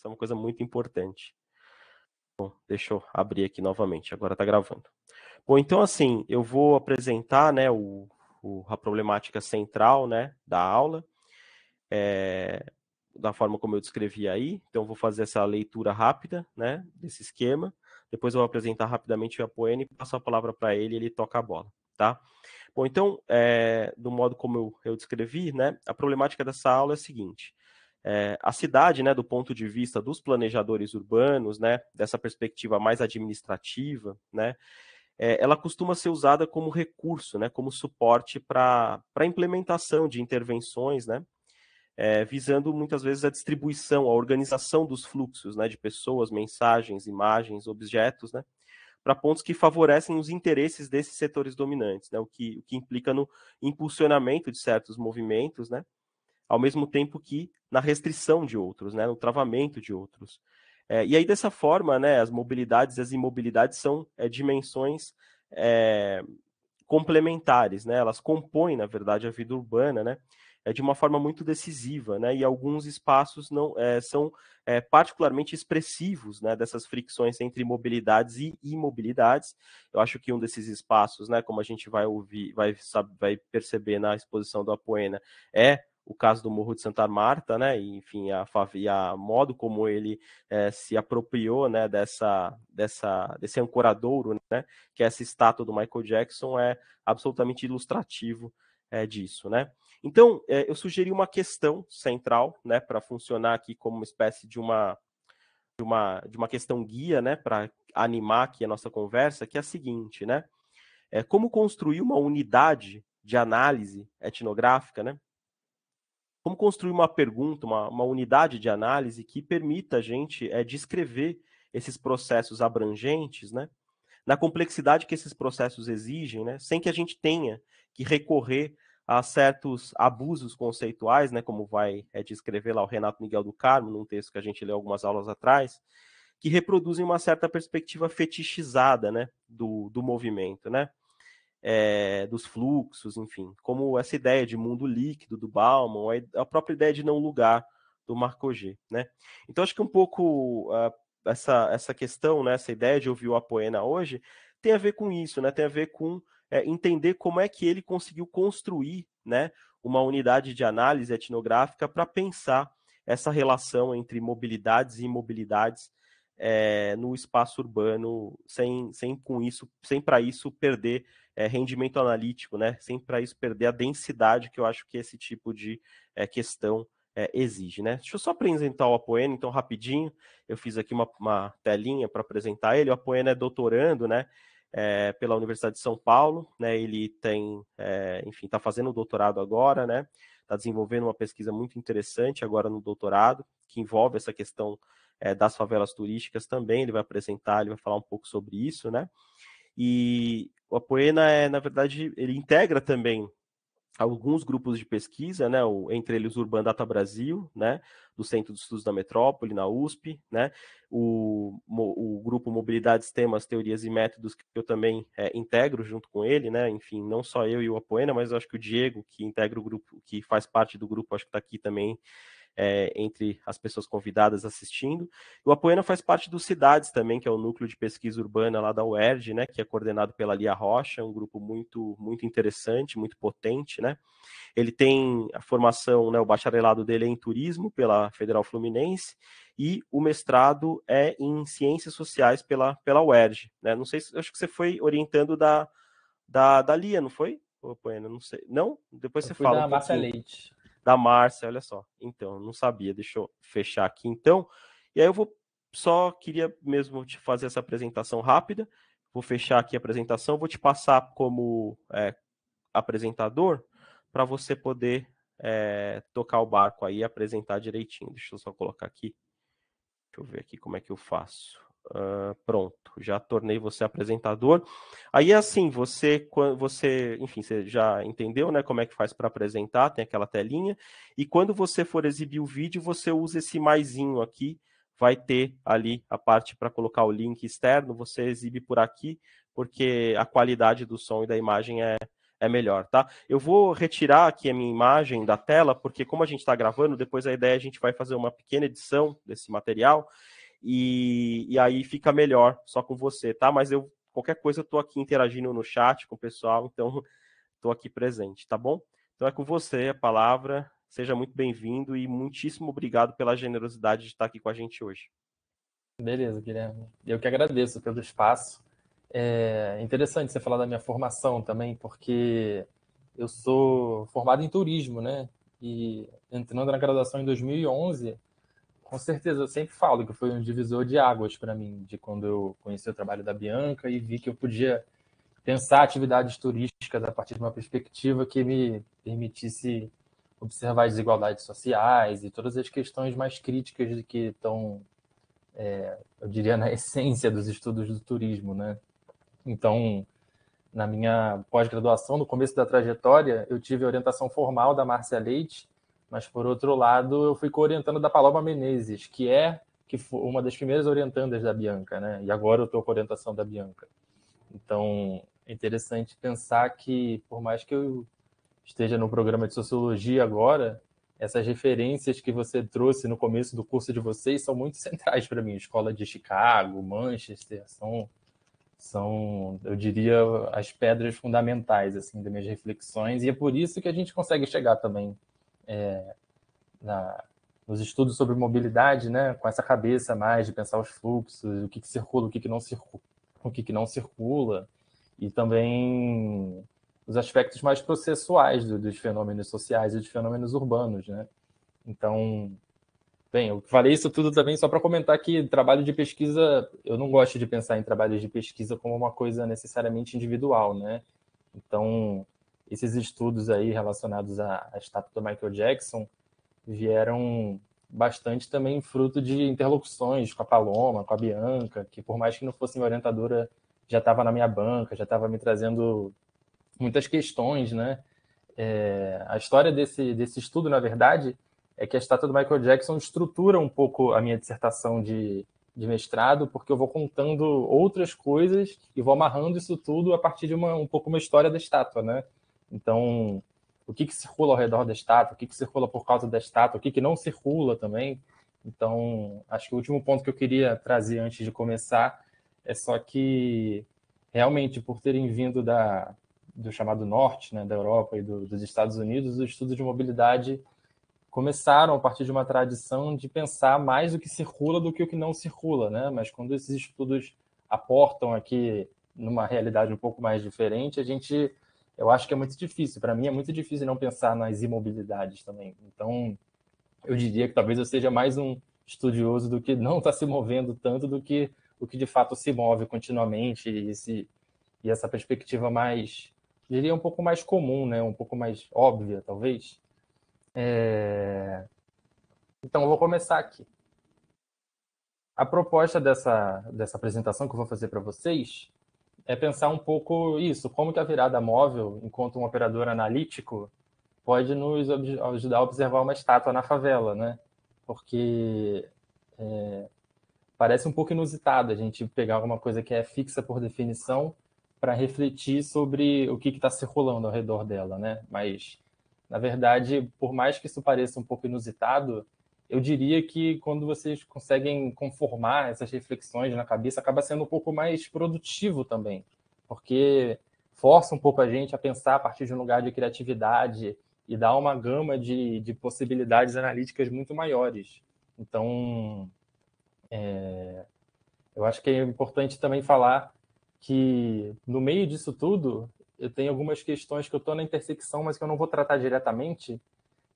Isso é uma coisa muito importante. Bom, deixa eu abrir aqui novamente, agora está gravando. Bom, então assim, eu vou apresentar, né, a problemática central, né, da aula, da forma como eu descrevi aí. Então, eu vou fazer essa leitura rápida, né, desse esquema. Depois eu vou apresentar rapidamente o Apoena e passo a palavra para ele e ele toca a bola, tá? Bom, então, do modo como eu descrevi, né, a problemática dessa aula é a seguinte. A cidade, né, do ponto de vista dos planejadores urbanos, né, dessa perspectiva mais administrativa, né, ela costuma ser usada como recurso, né, como suporte para a implementação de intervenções, né, visando muitas vezes a distribuição, a organização dos fluxos, né, de pessoas, mensagens, imagens, objetos, né, para pontos que favorecem os interesses desses setores dominantes, né, o que implica no impulsionamento de certos movimentos, né, ao mesmo tempo que na restrição de outros, né, no travamento de outros. E aí, dessa forma, né, as mobilidades e as imobilidades são dimensões complementares, né? Elas compõem, na verdade, a vida urbana, né? De uma forma muito decisiva, né? E alguns espaços não são particularmente expressivos, né? Dessas fricções entre mobilidades e imobilidades. Eu acho que um desses espaços, né? Como a gente vai ouvir, vai perceber na exposição do Apoena, é o caso do Morro de Santa Marta, né? E, enfim, a modo como ele se apropriou, né? Desse ancoradouro, né? Que é essa estátua do Michael Jackson, é absolutamente ilustrativo disso, né? Então, eu sugeri uma questão central, né, para funcionar aqui como uma espécie de uma questão guia, né, para animar aqui a nossa conversa, que é a seguinte, né? Como construir uma unidade de análise etnográfica, né? Como construir uma pergunta, uma unidade de análise que permita a gente descrever esses processos abrangentes, né? Na complexidade que esses processos exigem, né, sem que a gente tenha que recorrer a certos abusos conceituais, né, como vai descrever lá o Renato Miguel do Carmo, num texto que a gente leu algumas aulas atrás, que reproduzem uma certa perspectiva fetichizada, né, do movimento, né, dos fluxos, enfim, como essa ideia de mundo líquido do Bauman, a própria ideia de não lugar do Marcogé, né. Então, acho que um pouco essa questão, né, essa ideia de ouvir o Apoena hoje, tem a ver com isso, né, tem a ver com entender como é que ele conseguiu construir, né, uma unidade de análise etnográfica para pensar essa relação entre mobilidades e imobilidades no espaço urbano, sem para isso perder rendimento analítico, né? Sem para isso perder a densidade que eu acho que esse tipo de questão exige, né? Deixa eu só apresentar o Apoena, então, rapidinho. Eu fiz aqui uma telinha para apresentar ele. O Apoena é doutorando, né? Pela Universidade de São Paulo, né? Ele tem, enfim, está fazendo o doutorado agora, né? Está desenvolvendo uma pesquisa muito interessante agora no doutorado, que envolve essa questão das favelas turísticas também. Ele vai apresentar, ele vai falar um pouco sobre isso, né? E o Apoena, na verdade, ele integra também alguns grupos de pesquisa, né, entre eles o Urban Data Brasil, né, do Centro de Estudos da Metrópole, na USP, né, o grupo Mobilidades, Temas, Teorias e Métodos, que eu também integro junto com ele, né, enfim, não só eu e o Apoena, mas eu acho que o Diego, que integra o grupo, que faz parte do grupo, acho que está aqui também, entre as pessoas convidadas assistindo. O Apoena faz parte do Cidades também, que é o núcleo de pesquisa urbana lá da UERJ, né, que é coordenado pela Lia Rocha, um grupo muito, muito interessante, muito potente, né. Ele tem a formação, né, o bacharelado dele é em turismo pela Federal Fluminense e o mestrado é em ciências sociais pela UERJ, né. Não sei, acho que você foi orientando da Lia, não foi? Apoena, não sei. Não? Depois Eu você fui fala um da Márcia pouquinho. Leite. Da Márcia, olha só. Então, não sabia, deixa eu fechar aqui então. E aí eu queria mesmo te fazer essa apresentação rápida. Vou fechar aqui a apresentação, vou te passar como apresentador para você poder tocar o barco aí e apresentar direitinho. Deixa eu só colocar aqui. Deixa eu ver aqui como é que eu faço. Pronto, já tornei você apresentador. Aí assim, enfim, você já entendeu, né, como é que faz para apresentar, tem aquela telinha, e quando você for exibir o vídeo, você usa esse maisinho aqui, vai ter ali a parte para colocar o link externo, você exibe por aqui, porque a qualidade do som e da imagem é é melhor, tá? Eu vou retirar aqui a minha imagem da tela, porque como a gente está gravando, depois a ideia é a gente vai fazer uma pequena edição desse material, e aí fica melhor só com você, tá? Mas qualquer coisa eu estou aqui interagindo no chat com o pessoal, então estou aqui presente, tá bom? Então é com você a palavra, seja muito bem-vindo e muitíssimo obrigado pela generosidade de estar aqui com a gente hoje. Beleza, Guilherme. Eu que agradeço pelo espaço. É interessante você falar da minha formação também, porque eu sou formado em turismo, né? E entrando na graduação em 2011, com certeza eu sempre falo que foi um divisor de águas para mim, de quando eu conheci o trabalho da Bianca e vi que eu podia pensar atividades turísticas a partir de uma perspectiva que me permitisse observar as desigualdades sociais e todas as questões mais críticas de que estão, eu diria, na essência dos estudos do turismo, né? Então, na minha pós-graduação, no começo da trajetória, eu tive a orientação formal da Márcia Leite, mas, por outro lado, eu fui co-orientando da Paloma Menezes, que foi uma das primeiras orientandas da Bianca, né? E agora eu estou com a orientação da Bianca. Então, é interessante pensar que, por mais que eu esteja no programa de Sociologia agora, essas referências que você trouxe no começo do curso de vocês são muito centrais para mim. Escola de Chicago, Manchester, eu diria, as pedras fundamentais assim das minhas reflexões, e é por isso que a gente consegue chegar também nos estudos sobre mobilidade, né, com essa cabeça mais de pensar os fluxos, o que circula, o que não circula, e também os aspectos mais processuais dos fenômenos sociais e dos fenômenos urbanos, né? Então, bem, eu falei isso tudo também só para comentar que trabalho de pesquisa, eu não gosto de pensar em trabalhos de pesquisa como uma coisa necessariamente individual, né? Então, esses estudos aí relacionados à estátua do Michael Jackson vieram bastante também fruto de interlocuções com a Paloma, com a Bianca, que por mais que não fosse minha orientadora, já estava na minha banca, já estava me trazendo muitas questões, né? A história desse estudo, na verdade, é que a estátua do Michael Jackson estrutura um pouco a minha dissertação de mestrado, porque eu vou contando outras coisas e vou amarrando isso tudo a partir de um pouco uma história da estátua, né? Então, o que circula ao redor da estátua, o que circula por causa da estátua, o que não circula também. Então, acho que o último ponto que eu queria trazer antes de começar é só que, realmente, por terem vindo do chamado norte, né, da Europa e dos Estados Unidos, os estudos de mobilidade começaram a partir de uma tradição de pensar mais o que circula do que o que não circula, né? Mas quando esses estudos aportam aqui numa realidade um pouco mais diferente, eu acho que é muito difícil. Para mim é muito difícil não pensar nas imobilidades também. Então, eu diria que talvez eu seja mais um estudioso do que não está se movendo tanto do que o que de fato se move continuamente e essa perspectiva mais, diria, um pouco mais comum, né? Um pouco mais óbvia, talvez. Então, eu vou começar aqui. A proposta dessa apresentação que eu vou fazer para vocês é pensar um pouco isso, como que a virada móvel, enquanto um operador analítico, pode nos ajudar a observar uma estátua na favela, né? Porque parece um pouco inusitado a gente pegar alguma coisa que é fixa por definição para refletir sobre o que está circulando ao redor dela, né? Mas, na verdade, por mais que isso pareça um pouco inusitado, eu diria que quando vocês conseguem conformar essas reflexões na cabeça, acaba sendo um pouco mais produtivo também, porque força um pouco a gente a pensar a partir de um lugar de criatividade e dá uma gama de possibilidades analíticas muito maiores. Então, eu acho que é importante também falar que, no meio disso tudo, eu tenho algumas questões que eu estou na intersecção, mas que eu não vou tratar diretamente,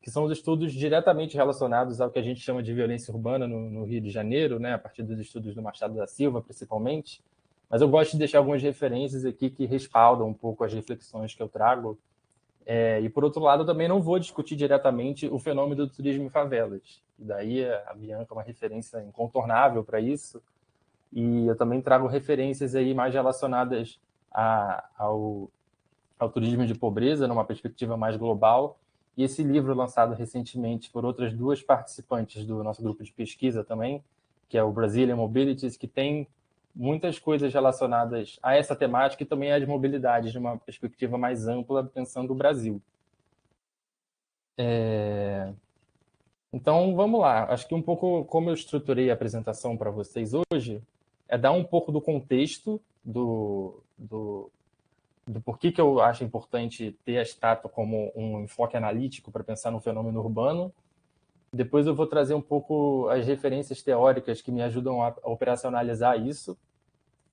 que são os estudos diretamente relacionados ao que a gente chama de violência urbana no Rio de Janeiro, né, a partir dos estudos do Machado da Silva, principalmente. Mas eu gosto de deixar algumas referências aqui que respaldam um pouco as reflexões que eu trago. E, por outro lado, eu também não vou discutir diretamente o fenômeno do turismo em favelas. E daí a Bianca é uma referência incontornável para isso. E eu também trago referências aí mais relacionadas ao turismo de pobreza, numa perspectiva mais global. E esse livro, lançado recentemente por outras duas participantes do nosso grupo de pesquisa também, que é o Brazilian Mobilities, que tem muitas coisas relacionadas a essa temática e também às mobilidades, de uma perspectiva mais ampla, pensando o Brasil. Então, vamos lá. Acho que um pouco como eu estruturei a apresentação para vocês hoje, é dar um pouco do contexto do porquê que eu acho importante ter a estátua como um enfoque analítico para pensar no fenômeno urbano. Depois eu vou trazer um pouco as referências teóricas que me ajudam a operacionalizar isso.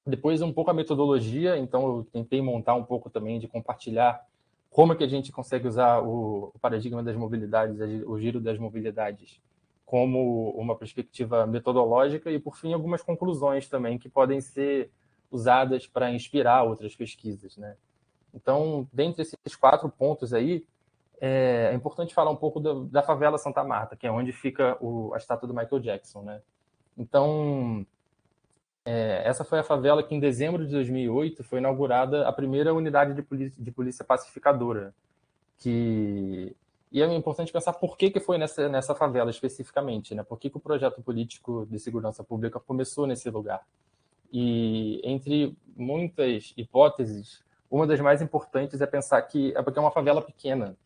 Depois um pouco a metodologia, então eu tentei montar um pouco também de compartilhar como é que a gente consegue usar o paradigma das mobilidades, o giro das mobilidades, como uma perspectiva metodológica e, por fim, algumas conclusões também que podem ser usadas para inspirar outras pesquisas, né? Então, dentre esses 4 pontos aí, é importante falar um pouco da favela Santa Marta, que é onde fica a estátua do Michael Jackson, né? Então, essa foi a favela que, em dezembro de 2008, foi inaugurada a primeira unidade de polícia pacificadora. E é importante pensar por que foi nessa favela especificamente, né? Por que o projeto político de segurança pública começou nesse lugar. E, entre muitas hipóteses, uma das mais importantes é pensar que é porque é uma favela pequena.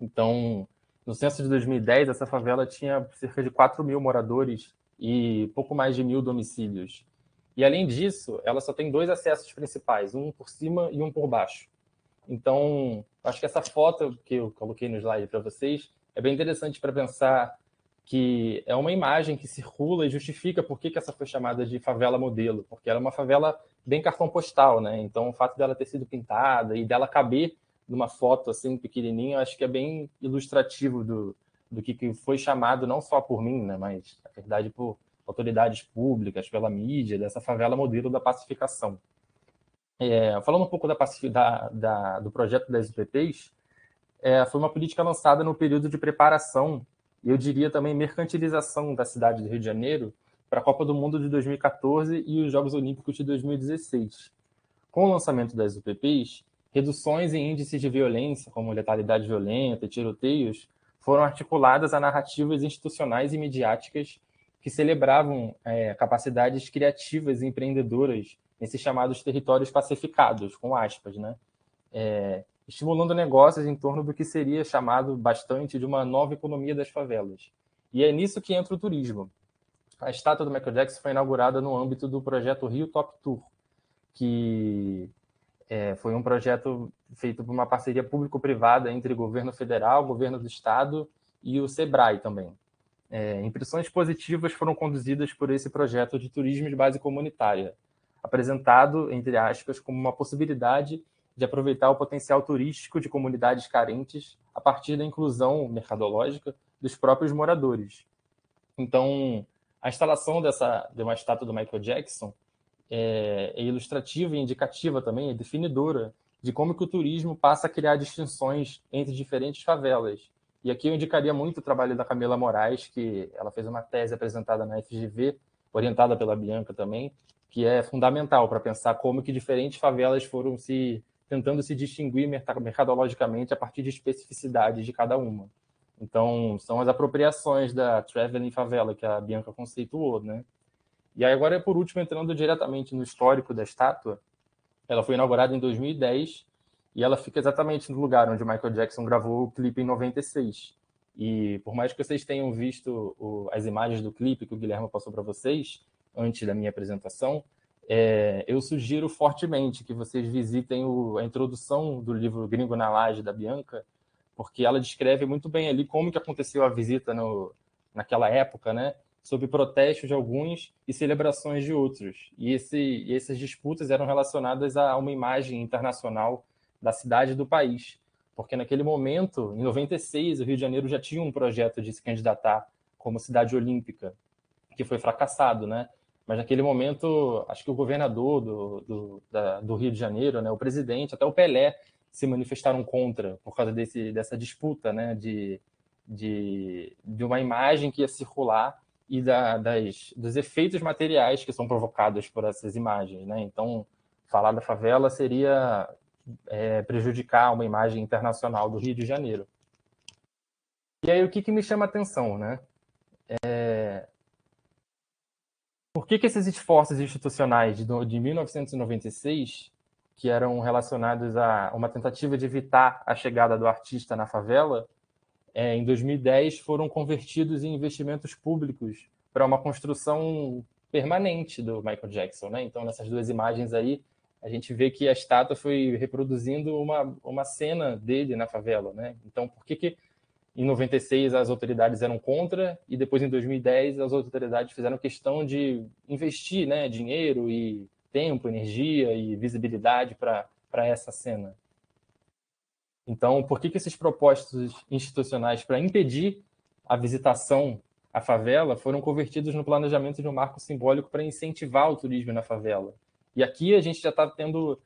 Então, no censo de 2010, essa favela tinha cerca de 4 mil moradores e pouco mais de 1.000 domicílios. E, além disso, ela só tem 2 acessos principais, um por cima e um por baixo. Então, acho que essa foto que eu coloquei no slide para vocês é bem interessante para pensar que é uma imagem que circula e justifica por que essa foi chamada de favela modelo, porque ela é uma favela bem cartão postal, né? Então, o fato dela ter sido pintada e dela caber numa foto assim pequenininha, acho que é bem ilustrativo do que foi chamado não só por mim, né, mas na verdade por autoridades públicas, pela mídia, dessa favela modelo da pacificação. Falando um pouco do projeto das UPPs, foi uma política lançada no período de preparação e eu diria também mercantilização da cidade do Rio de Janeiro para a Copa do Mundo de 2014 e os Jogos Olímpicos de 2016. Com o lançamento das UPPs, reduções em índices de violência, como letalidade violenta e tiroteios, foram articuladas a narrativas institucionais e midiáticas que celebravam capacidades criativas e empreendedoras nesses chamados territórios pacificados, com aspas, né? Estimulando negócios em torno do que seria chamado bastante de uma nova economia das favelas. E é nisso que entra o turismo. A estátua do Michael Jackson foi inaugurada no âmbito do projeto Rio Top Tour, que foi um projeto feito por uma parceria público-privada entre governo federal, governo do estado e o SEBRAE também. Impressões positivas foram conduzidas por esse projeto de turismo de base comunitária, apresentado, entre aspas, como uma possibilidade de aproveitar o potencial turístico de comunidades carentes a partir da inclusão mercadológica dos próprios moradores. Então, a instalação de uma estátua do Michael Jackson é ilustrativa e indicativa também, é definidora de como que o turismo passa a criar distinções entre diferentes favelas. E aqui eu indicaria muito o trabalho da Camila Moraes, que ela fez uma tese apresentada na FGV, orientada pela Bianca também, que é fundamental para pensar como que diferentes favelas foram tentando se distinguir mercadologicamente a partir de especificidades de cada uma. Então, são as apropriações da Traveling Favela que a Bianca conceituou, né? E aí agora, por último, entrando diretamente no histórico da estátua, ela foi inaugurada em 2010 e ela fica exatamente no lugar onde o Michael Jackson gravou o clipe em 96. E por mais que vocês tenham visto as imagens do clipe que o Guilherme passou para vocês, antes da minha apresentação, eu sugiro fortemente que vocês visitem a introdução do livro Gringo na Laje, da Bianca, porque ela descreve muito bem ali como que aconteceu a visita naquela época, né? Sob protestos de alguns e celebrações de outros. E essas disputas eram relacionadas a uma imagem internacional da cidade e do país. Porque naquele momento, em 96, o Rio de Janeiro já tinha um projeto de se candidatar como cidade olímpica, que foi fracassado, né? Mas naquele momento, acho que o governador do Rio de Janeiro, né, o presidente, até o Pelé, se manifestaram contra, por causa dessa disputa, né, de uma imagem que ia circular e dos efeitos materiais que são provocados por essas imagens, né? Então, falar da favela seria prejudicar uma imagem internacional do Rio de Janeiro. E aí, o que me chama a atenção, né? Por que esses esforços institucionais de 1996, que eram relacionados a uma tentativa de evitar a chegada do artista na favela, em 2010 foram convertidos em investimentos públicos para uma construção permanente do Michael Jackson, né? Então, nessas duas imagens aí, a gente vê que a estátua foi reproduzindo uma cena dele na favela, né? Então, por que em 96 as autoridades eram contra e depois em 2010 as autoridades fizeram questão de investir, né, dinheiro e tempo, energia e visibilidade para essa cena? Então, por que esses propósitos institucionais para impedir a visitação à favela foram convertidos no planejamento de um marco simbólico para incentivar o turismo na favela? E aqui a gente já está tendo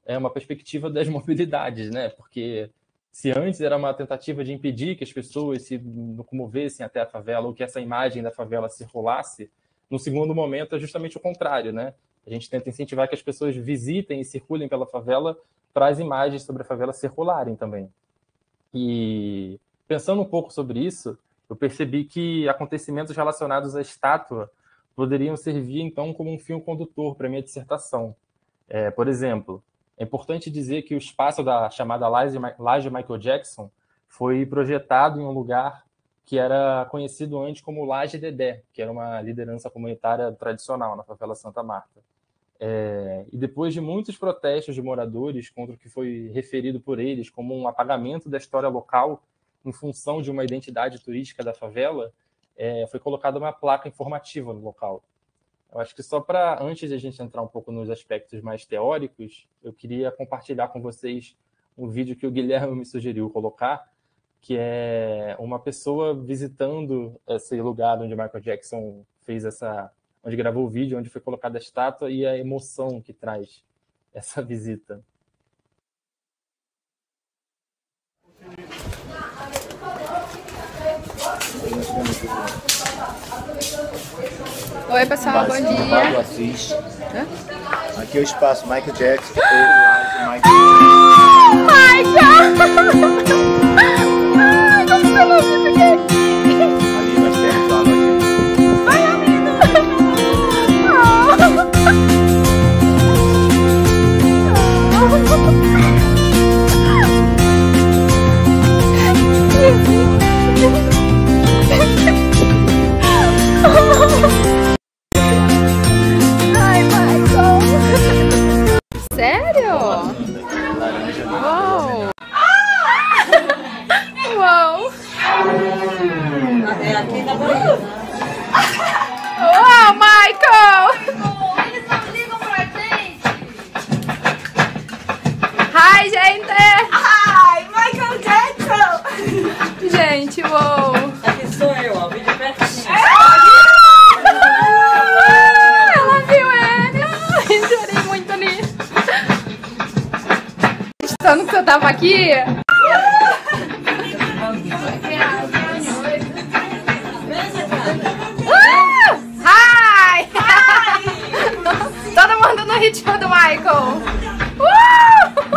uma perspectiva das mobilidades, né? Porque se antes era uma tentativa de impedir que as pessoas se locomovessem até a favela ou que essa imagem da favela circulasse, no segundo momento é justamente o contrário, né? A gente tenta incentivar que as pessoas visitem e circulem pela favela para as imagens sobre a favela circularem também. E pensando um pouco sobre isso, eu percebi que acontecimentos relacionados à estátua poderiam servir, então, como um fio condutor para a minha dissertação. Por exemplo, é importante dizer que o espaço da chamada Laje Michael Jackson foi projetado em um lugar que era conhecido antes como Laje Dedé, que era uma liderança comunitária tradicional na favela Santa Marta. E depois de muitos protestos de moradores contra o que foi referido por eles como um apagamento da história local em função de uma identidade turística da favela, foi colocada uma placa informativa no local. Eu acho que só para, antes de a gente entrar um pouco nos aspectos mais teóricos, eu queria compartilhar com vocês um vídeo que o Guilherme me sugeriu colocar, que é uma pessoa visitando esse lugar onde Michael Jackson fez onde gravou o vídeo, onde foi colocada a estátua e a emoção que traz essa visita. Oi, pessoal, bom dia. Assis. Aqui é o espaço Michael Jackson. Michael! Ai, como que eu não vi isso aqui? Ali mais perto, lá no Vai, amigo! Ai, Michael! Sério? Uou! Uou! É aqui da Bahia. Uau, Michael! Eles não ligam pra gente. Hi, gente! Ai, Michael Jackson! Gente, uou! Aqui sou eu, ó, vídeo pertinho. Ela viu ele! Ai, chorei muito nisso! Estando que você tava aqui? Hi! Todo mundo no ritmo do Michael!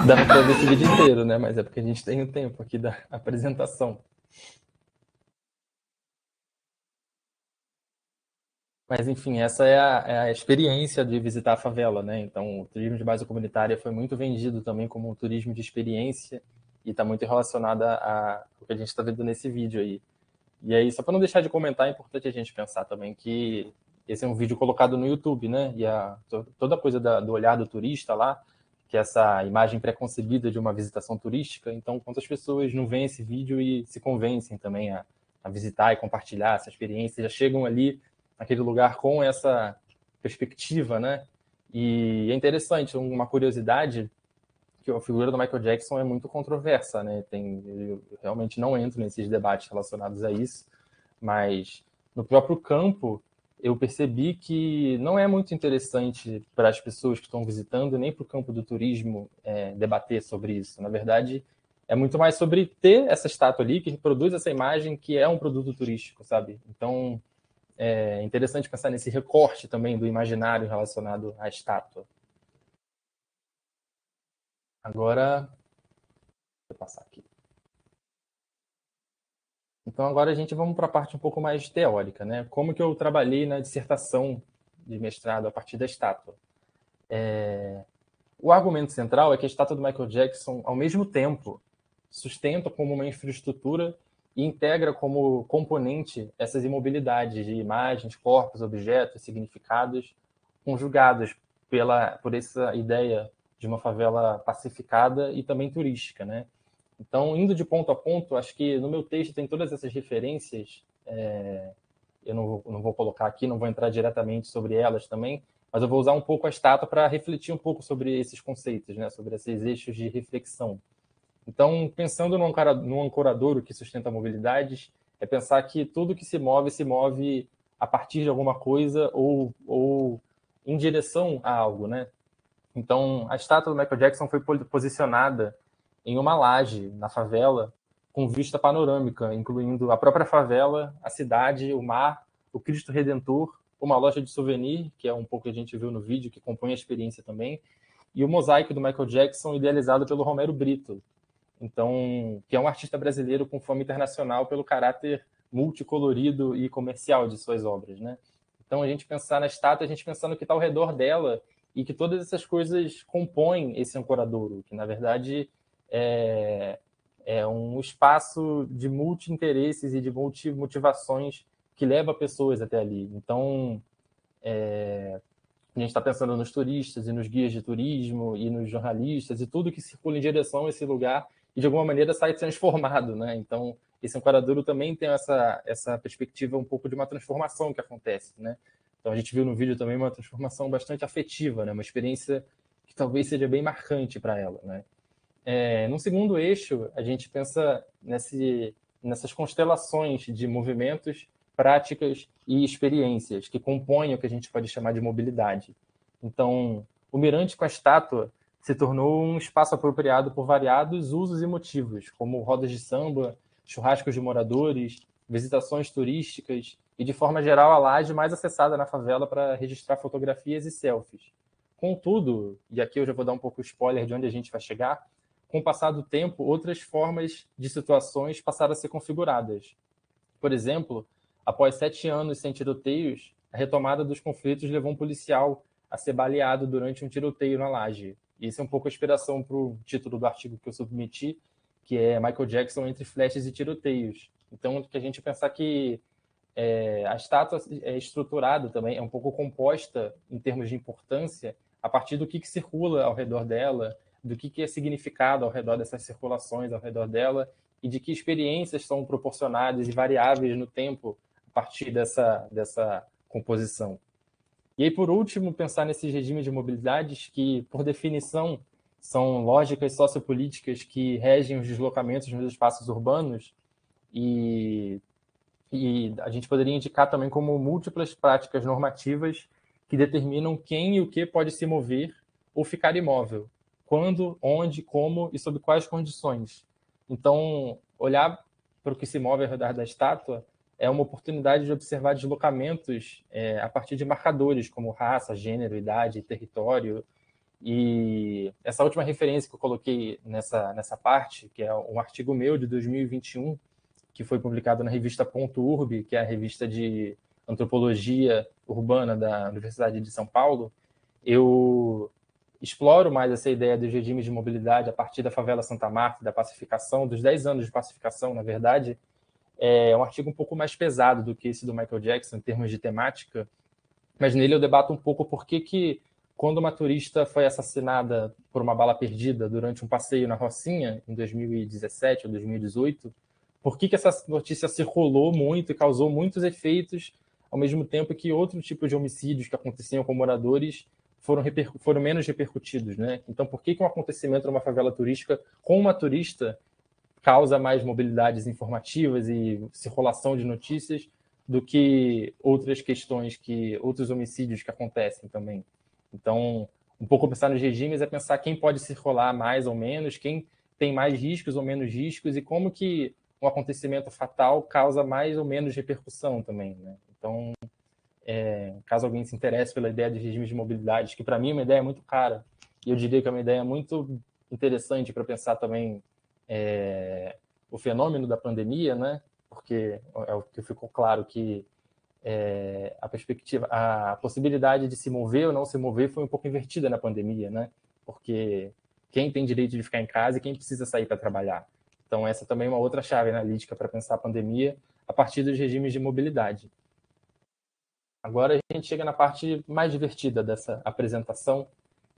Dava para ver esse vídeo inteiro, né? Mas é porque a gente tem o tempo aqui da apresentação. Mas, enfim, essa é a experiência de visitar a favela, né? Então, o turismo de base comunitária foi muito vendido também como um turismo de experiência e está muito relacionado ao que a gente está vendo nesse vídeo aí. E aí, só para não deixar de comentar, é importante a gente pensar também que esse é um vídeo colocado no YouTube, né? E toda a coisa do olhar do turista lá, que é essa imagem preconcebida de uma visitação turística. Então, quantas pessoas não veem esse vídeo e se convencem também a visitar e compartilhar essa experiência, já chegam ali naquele lugar com essa perspectiva, né? E é interessante, uma curiosidade, que a figura do Michael Jackson é muito controversa, né? Eu realmente não entro nesses debates relacionados a isso, mas no próprio campo eu percebi que não é muito interessante para as pessoas que estão visitando, nem para o campo do turismo, debater sobre isso. Na verdade, é muito mais sobre ter essa estátua ali que reproduz essa imagem que é um produto turístico, sabe? Então, é interessante pensar nesse recorte também do imaginário relacionado à estátua. Agora, vou passar aqui. Então, agora vamos para a parte um pouco mais teórica, né? Como que eu trabalhei na dissertação de mestrado a partir da estátua. O argumento central é que a estátua do Michael Jackson, ao mesmo tempo, sustenta como uma infraestrutura e integra como componente essas imobilidades de imagens, corpos, objetos, significados, conjugados por essa ideia de uma favela pacificada e também turística, né? Então, indo de ponto a ponto, acho que no meu texto tem todas essas referências, eu não vou colocar aqui, não vou entrar diretamente sobre elas também, mas eu vou usar um pouco a estátua para refletir um pouco sobre esses conceitos, né? Sobre esses eixos de reflexão. Então, pensando num ancoradouro que sustenta mobilidades, é pensar que tudo que se move a partir de alguma coisa ou em direção a algo, né? Então, a estátua do Michael Jackson foi posicionada em uma laje na favela com vista panorâmica, incluindo a própria favela, a cidade, o mar, o Cristo Redentor, uma loja de souvenir, que é um pouco que a gente viu no vídeo, que compõe a experiência também, e o mosaico do Michael Jackson, idealizado pelo Romero Brito, então, que é um artista brasileiro com fama internacional pelo caráter multicolorido e comercial de suas obras, né? Então, a gente pensar na estátua, a gente pensar no que está ao redor dela e que todas essas coisas compõem esse ancoradouro, que, na verdade, é um espaço de multi-interesses e de multi-motivações que leva pessoas até ali. Então, a gente está pensando nos turistas e nos guias de turismo e nos jornalistas e tudo que circula em direção a esse lugar e, de alguma maneira, sai transformado, né? Então, esse ancoradouro também tem essa perspectiva um pouco de uma transformação que acontece, né? Então, a gente viu no vídeo também uma transformação bastante afetiva, né? Uma experiência que talvez seja bem marcante para ela, né? No segundo eixo, a gente pensa nessas constelações de movimentos, práticas e experiências que compõem o que a gente pode chamar de mobilidade. Então, o mirante com a estátua se tornou um espaço apropriado por variados usos e motivos, como rodas de samba, churrascos de moradores, visitações turísticas e, de forma geral, a laje mais acessada na favela para registrar fotografias e selfies. Contudo, e aqui eu já vou dar um pouco o spoiler de onde a gente vai chegar, com o passar do tempo, outras formas de situações passaram a ser configuradas. Por exemplo, após 7 anos sem tiroteios, a retomada dos conflitos levou um policial a ser baleado durante um tiroteio na laje. Isso é um pouco a inspiração para o título do artigo que eu submeti, que é Michael Jackson entre flashes e tiroteios. Então, que a gente pensar que a estátua é estruturada também, é um pouco composta em termos de importância a partir do que circula ao redor dela, do que é significado ao redor dessas circulações ao redor dela e de que experiências são proporcionadas e variáveis no tempo a partir dessa composição. E aí, por último, pensar nesses regimes de mobilidades que, por definição, são lógicas sociopolíticas que regem os deslocamentos nos espaços urbanos e a gente poderia indicar também como múltiplas práticas normativas que determinam quem e o que pode se mover ou ficar imóvel, quando, onde, como e sob quais condições. Então, olhar para o que se move ao redor da estátua é uma oportunidade de observar deslocamentos a partir de marcadores como raça, gênero, idade, território. E essa última referência que eu coloquei nessa parte, que é um artigo meu de 2021, que foi publicado na revista Ponto Urb, que é a revista de antropologia urbana da Universidade de São Paulo, eu exploro mais essa ideia dos regimes de mobilidade a partir da favela Santa Marta, da pacificação, dos 10 anos de pacificação, na verdade. É um artigo um pouco mais pesado do que esse do Michael Jackson, em termos de temática, mas nele eu debato um pouco por que quando uma turista foi assassinada por uma bala perdida durante um passeio na Rocinha, em 2017 ou 2018, por que essa notícia circulou muito e causou muitos efeitos, ao mesmo tempo que outro tipo de homicídios que aconteciam com moradores foram menos repercutidos, né? Então, por que um acontecimento numa favela turística com uma turista causa mais mobilidades informativas e circulação de notícias do que outras questões, outros homicídios que acontecem também? Então, um pouco pensar nos regimes é pensar quem pode circular mais ou menos, quem tem mais riscos ou menos riscos e como que um acontecimento fatal causa mais ou menos repercussão também, né? Então, caso alguém se interesse pela ideia de regimes de mobilidade, que para mim é uma ideia muito cara, e eu diria que é uma ideia muito interessante para pensar também o fenômeno da pandemia, né? Porque é o que ficou claro que a perspectiva, a possibilidade de se mover ou não se mover foi um pouco invertida na pandemia, né? Porque quem tem direito de ficar em casa e quem precisa sair para trabalhar. Então, essa também é uma outra chave analítica para pensar a pandemia a partir dos regimes de mobilidade. Agora a gente chega na parte mais divertida dessa apresentação,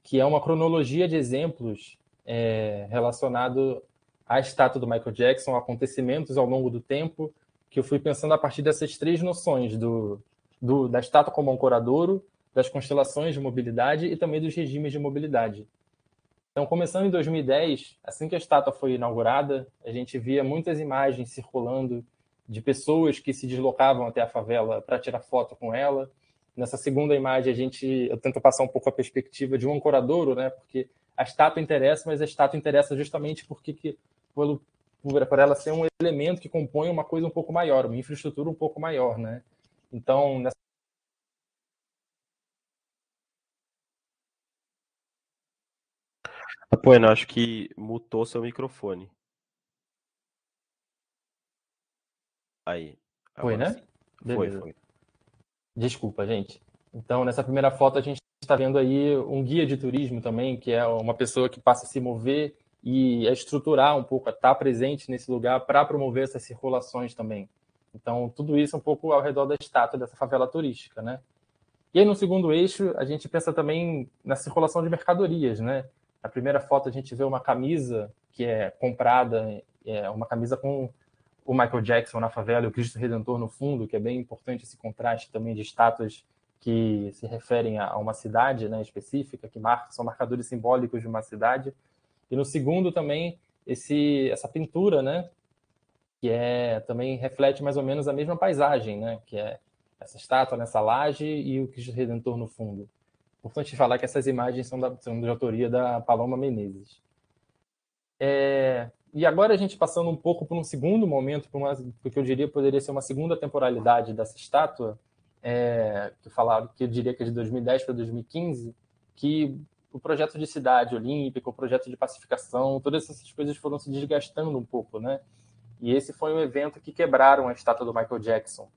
que é uma cronologia de exemplos relacionado à estátua do Michael Jackson, acontecimentos ao longo do tempo, que eu fui pensando a partir dessas três noções, da estátua como ancoradouro, das constelações de mobilidade e também dos regimes de mobilidade. Então, começando em 2010, assim que a estátua foi inaugurada, a gente via muitas imagens circulando de pessoas que se deslocavam até a favela para tirar foto com ela. Nessa segunda imagem, eu tento passar um pouco a perspectiva de um ancoradouro, né? Porque a estátua interessa, mas a estátua interessa justamente por ela ser um elemento que compõe uma coisa um pouco maior, uma infraestrutura um pouco maior, né? Então, Bueno, acho que mutou seu microfone. Aí. Foi, né? Sim. Beleza. Foi. Desculpa, gente. Então, nessa primeira foto, a gente está vendo aí um guia de turismo também, que é uma pessoa que passa a se mover e a estruturar um pouco, a estar presente nesse lugar para promover essas circulações também. Então, tudo isso um pouco ao redor da estátua dessa favela turística, né? E aí, no segundo eixo, a gente pensa também na circulação de mercadorias, né? Na primeira foto, a gente vê uma camisa que é comprada, uma camisa com o Michael Jackson na favela e o Cristo Redentor no fundo, que é bem importante esse contraste também de estátuas que se referem a uma cidade, né, específica, que são marcadores simbólicos de uma cidade. E no segundo também essa pintura, né, que também reflete mais ou menos a mesma paisagem, né, que é essa estátua nessa laje e o Cristo Redentor no fundo. Importante falar que essas imagens são de autoria da Paloma Menezes. E agora a gente passando um pouco por um segundo momento, porque eu diria poderia ser uma segunda temporalidade dessa estátua, que eu diria que é de 2010 para 2015, que o projeto de cidade olímpica, o projeto de pacificação, todas essas coisas foram se desgastando um pouco, né? E esse foi um evento que quebraram a estátua do Michael Jackson.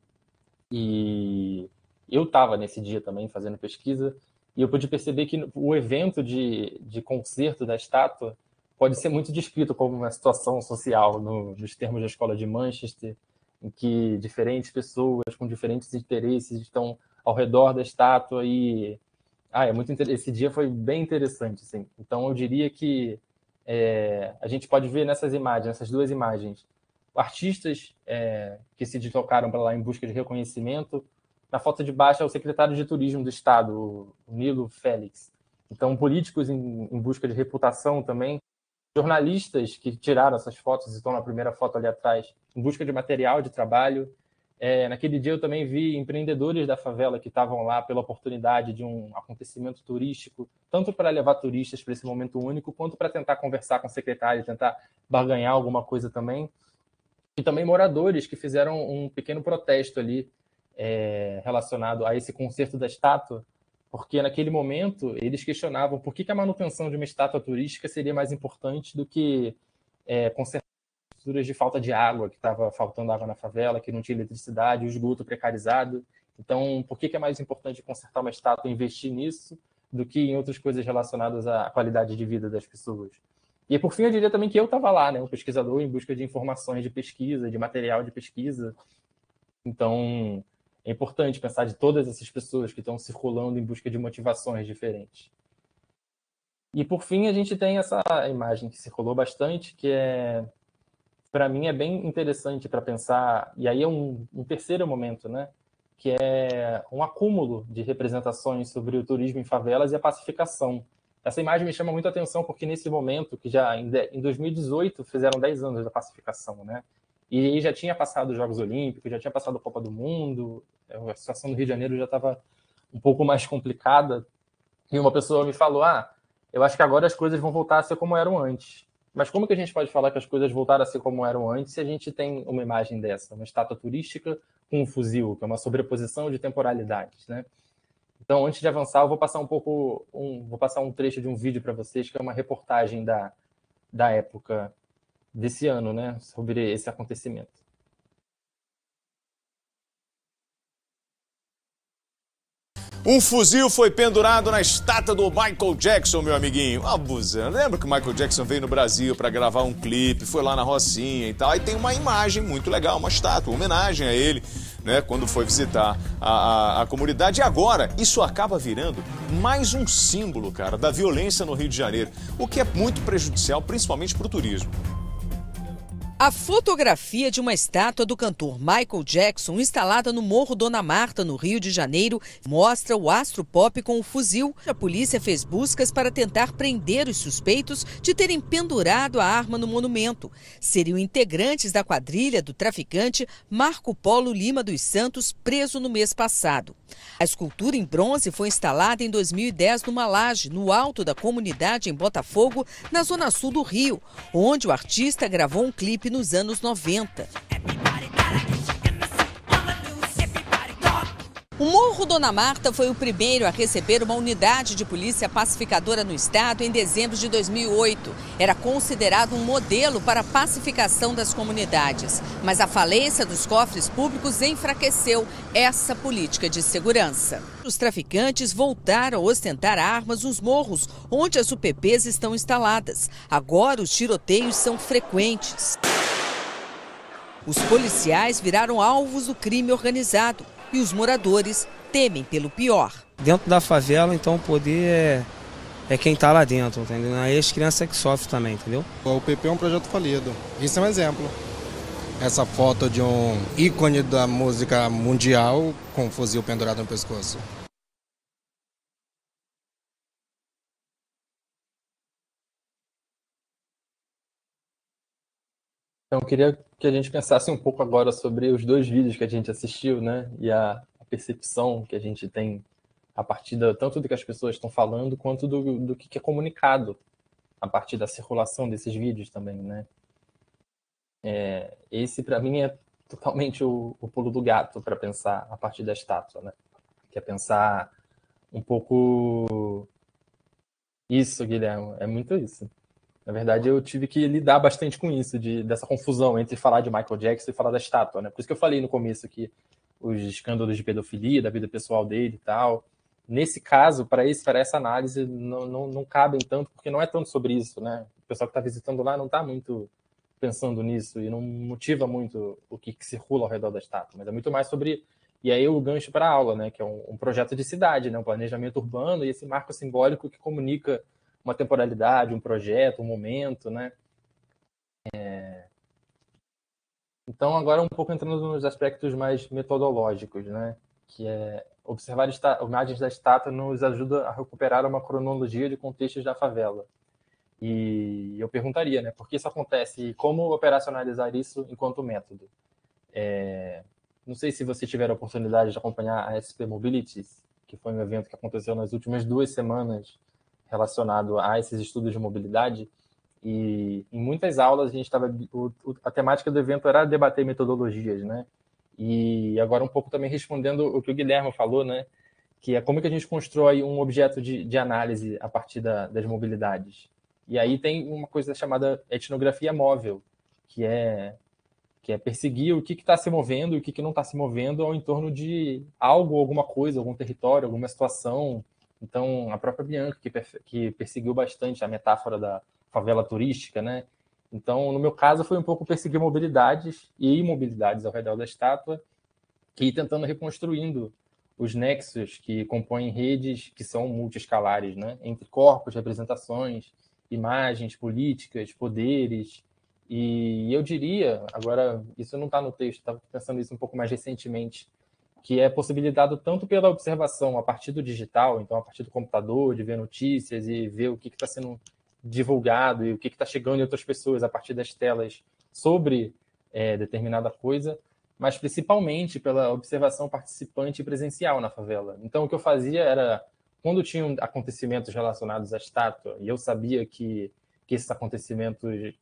E eu estava nesse dia também fazendo pesquisa, e eu pude perceber que o evento de concerto da estátua pode ser muito descrito como uma situação social nos termos da escola de Manchester, em que diferentes pessoas com diferentes interesses estão ao redor da estátua e esse dia foi bem interessante, assim. Então eu diria que a gente pode ver nessas duas imagens, artistas que se deslocaram para lá em busca de reconhecimento. Na foto de baixo é o secretário de turismo do estado, o Nilo Félix. Então políticos em busca de reputação também, jornalistas que tiraram essas fotos, estão na primeira foto ali atrás, em busca de material de trabalho. Naquele dia eu também vi empreendedores da favela que estavam lá pela oportunidade de um acontecimento turístico, tanto para levar turistas para esse momento único, quanto para tentar conversar com o secretário, tentar barganhar alguma coisa também. E também moradores que fizeram um pequeno protesto ali relacionado a esse concerto da estátua, porque naquele momento eles questionavam por que a manutenção de uma estátua turística seria mais importante do que consertar estruturas de falta de água, que estava faltando água na favela, que não tinha eletricidade, o esgoto precarizado. Então, por que é mais importante consertar uma estátua e investir nisso do que em outras coisas relacionadas à qualidade de vida das pessoas? E, por fim, eu diria também que eu estava lá, né, um pesquisador em busca de informações de pesquisa, de material de pesquisa. Então, é importante pensar de todas essas pessoas que estão circulando em busca de motivações diferentes. E, por fim, a gente tem essa imagem que circulou bastante, que para mim, é bem interessante para pensar, e aí é um terceiro momento, né? Que é um acúmulo de representações sobre o turismo em favelas e a pacificação. Essa imagem me chama muito a atenção porque nesse momento, que já em 2018 fizeram 10 anos da pacificação, né? E aí já tinha passado os Jogos Olímpicos, já tinha passado a Copa do Mundo, a situação do Rio de Janeiro já estava um pouco mais complicada. E uma pessoa me falou, eu acho que agora as coisas vão voltar a ser como eram antes. Mas como que a gente pode falar que as coisas voltaram a ser como eram antes se a gente tem uma imagem dessa, uma estátua turística com um fuzil, que é uma sobreposição de temporalidades, né? Então, antes de avançar, eu vou passar vou passar um trecho de um vídeo para vocês, que é uma reportagem da época desse ano, né, sobre esse acontecimento. Um fuzil foi pendurado na estátua do Michael Jackson, meu amiguinho. Abusando. Lembra que o Michael Jackson veio no Brasil para gravar um clipe, foi lá na Rocinha e tal. Aí tem uma imagem muito legal, uma estátua, uma homenagem a ele, né, quando foi visitar a comunidade. E agora, isso acaba virando mais um símbolo, cara, da violência no Rio de Janeiro, o que é muito prejudicial, principalmente para o turismo. A fotografia de uma estátua do cantor Michael Jackson instalada no Morro Dona Marta, no Rio de Janeiro, mostra o astro pop com o fuzil. A polícia fez buscas para tentar prender os suspeitos de terem pendurado a arma no monumento. Seriam integrantes da quadrilha do traficante Marco Polo Lima dos Santos, preso no mês passado. A escultura em bronze foi instalada em 2010 numa laje, no alto da comunidade em Botafogo, na zona sul do Rio, onde o artista gravou um clipe nos anos 90. O Morro Dona Marta foi o primeiro a receber uma unidade de polícia pacificadora no estado em dezembro de 2008. Era considerado um modelo para a pacificação das comunidades. Mas a falência dos cofres públicos enfraqueceu essa política de segurança. Os traficantes voltaram a ostentar armas nos morros, onde as UPPs estão instaladas. Agora os tiroteios são frequentes. Os policiais viraram alvos do crime organizado. E os moradores temem pelo pior. Dentro da favela, então, o poder é quem está lá dentro, entendeu? Aí as crianças que sofrem também, entendeu? O PP é um projeto falido. Isso é um exemplo. Essa foto de um ícone da música mundial com um fuzil pendurado no pescoço. Então, eu queria que a gente pensasse um pouco agora sobre os dois vídeos que a gente assistiu, né? E a percepção que a gente tem a partir tanto do que as pessoas estão falando, quanto do que é comunicado a partir da circulação desses vídeos também, né? Esse, para mim, é totalmente o pulo do gato para pensar a partir da estátua, né? Que é pensar um pouco isso, Guilherme, é muito isso. Na verdade, eu tive que lidar bastante com isso, dessa confusão entre falar de Michael Jackson e falar da estátua, né? Por isso que eu falei no começo que os escândalos de pedofilia, da vida pessoal dele e tal, nesse caso, para essa análise, não cabem tanto, porque não é tanto sobre isso, né? O pessoal que está visitando lá não está muito pensando nisso e não motiva muito o que circula ao redor da estátua, mas é muito mais sobre... E aí o gancho para a aula, né? Que é um projeto de cidade, né? Um planejamento urbano e esse marco simbólico que comunica uma temporalidade, um projeto, um momento, né? Então, agora um pouco entrando nos aspectos mais metodológicos, né? Que é observar imagens da estátua nos ajuda a recuperar uma cronologia de contextos da favela. E eu perguntaria, né? Por que isso acontece e como operacionalizar isso enquanto método? Não sei se você tiver a oportunidade de acompanhar a SP Mobilities, que foi um evento que aconteceu nas últimas 2 semanas, relacionado a esses estudos de mobilidade, e em muitas aulas a gente a temática do evento era debater metodologias, né? E agora um pouco também respondendo o que o Guilherme falou, né? Que é como que a gente constrói um objeto de análise a partir das mobilidades. E aí tem uma coisa chamada etnografia móvel, que é perseguir o que está se movendo e o que não está se movendo ao entorno de algo, alguma coisa, algum território, alguma situação. Então, a própria Bianca, que perseguiu bastante a metáfora da favela turística, né? Então, no meu caso, foi um pouco perseguir mobilidades e imobilidades ao redor da estátua e tentando reconstruindo os nexos que compõem redes que são multiescalares, né? Entre corpos, representações, imagens, políticas, poderes. E eu diria, agora, isso não está no texto, estava pensando isso um pouco mais recentemente, que é possibilitado tanto pela observação a partir do digital, então a partir do computador, de ver notícias e ver o que está sendo divulgado e o que está chegando em outras pessoas a partir das telas sobre determinada coisa, mas principalmente pela observação participante e presencial na favela. Então o que eu fazia era, quando tinham acontecimentos relacionados à estátua, e eu sabia que esses acontecimentos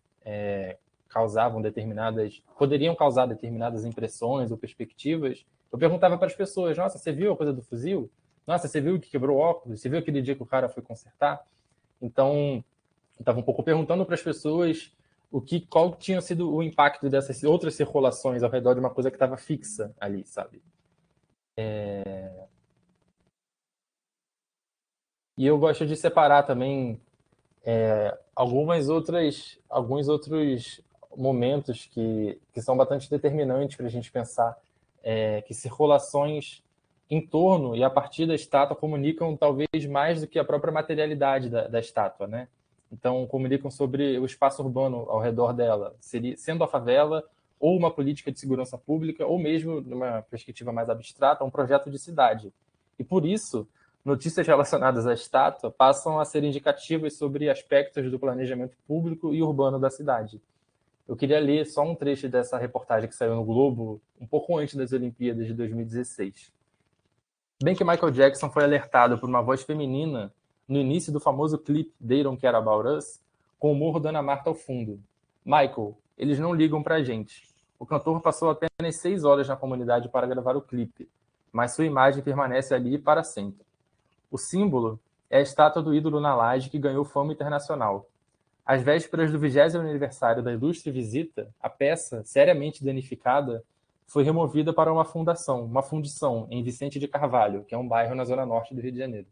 poderiam causar determinadas impressões ou perspectivas, eu perguntava para as pessoas, nossa, você viu a coisa do fuzil? Nossa, você viu que quebrou o óculos? Você viu aquele dia que o cara foi consertar? Então, eu estava um pouco perguntando para as pessoas qual tinha sido o impacto dessas outras circulações ao redor de uma coisa que estava fixa ali, sabe? E eu gosto de separar também alguns outros momentos que são bastante determinantes para a gente pensar que circulações em torno e a partir da estátua comunicam talvez mais do que a própria materialidade da estátua, né? Então, comunicam sobre o espaço urbano ao redor dela, sendo a favela ou uma política de segurança pública, ou mesmo, numa perspectiva mais abstrata, um projeto de cidade. E por isso, notícias relacionadas à estátua passam a ser indicativas sobre aspectos do planejamento público e urbano da cidade. Eu queria ler só um trecho dessa reportagem que saiu no Globo, um pouco antes das Olimpíadas de 2016. Bem que Michael Jackson foi alertado por uma voz feminina no início do famoso clipe They Don't Care About Us, com o Morro Dona Marta ao fundo. Michael, eles não ligam pra gente. O cantor passou apenas 6 horas na comunidade para gravar o clipe, mas sua imagem permanece ali para sempre. O símbolo é a estátua do ídolo na laje que ganhou fama internacional. Às vésperas do 20º aniversário da ilustre visita, a peça, seriamente danificada, foi removida para uma fundição em Vicente de Carvalho, que é um bairro na zona norte do Rio de Janeiro.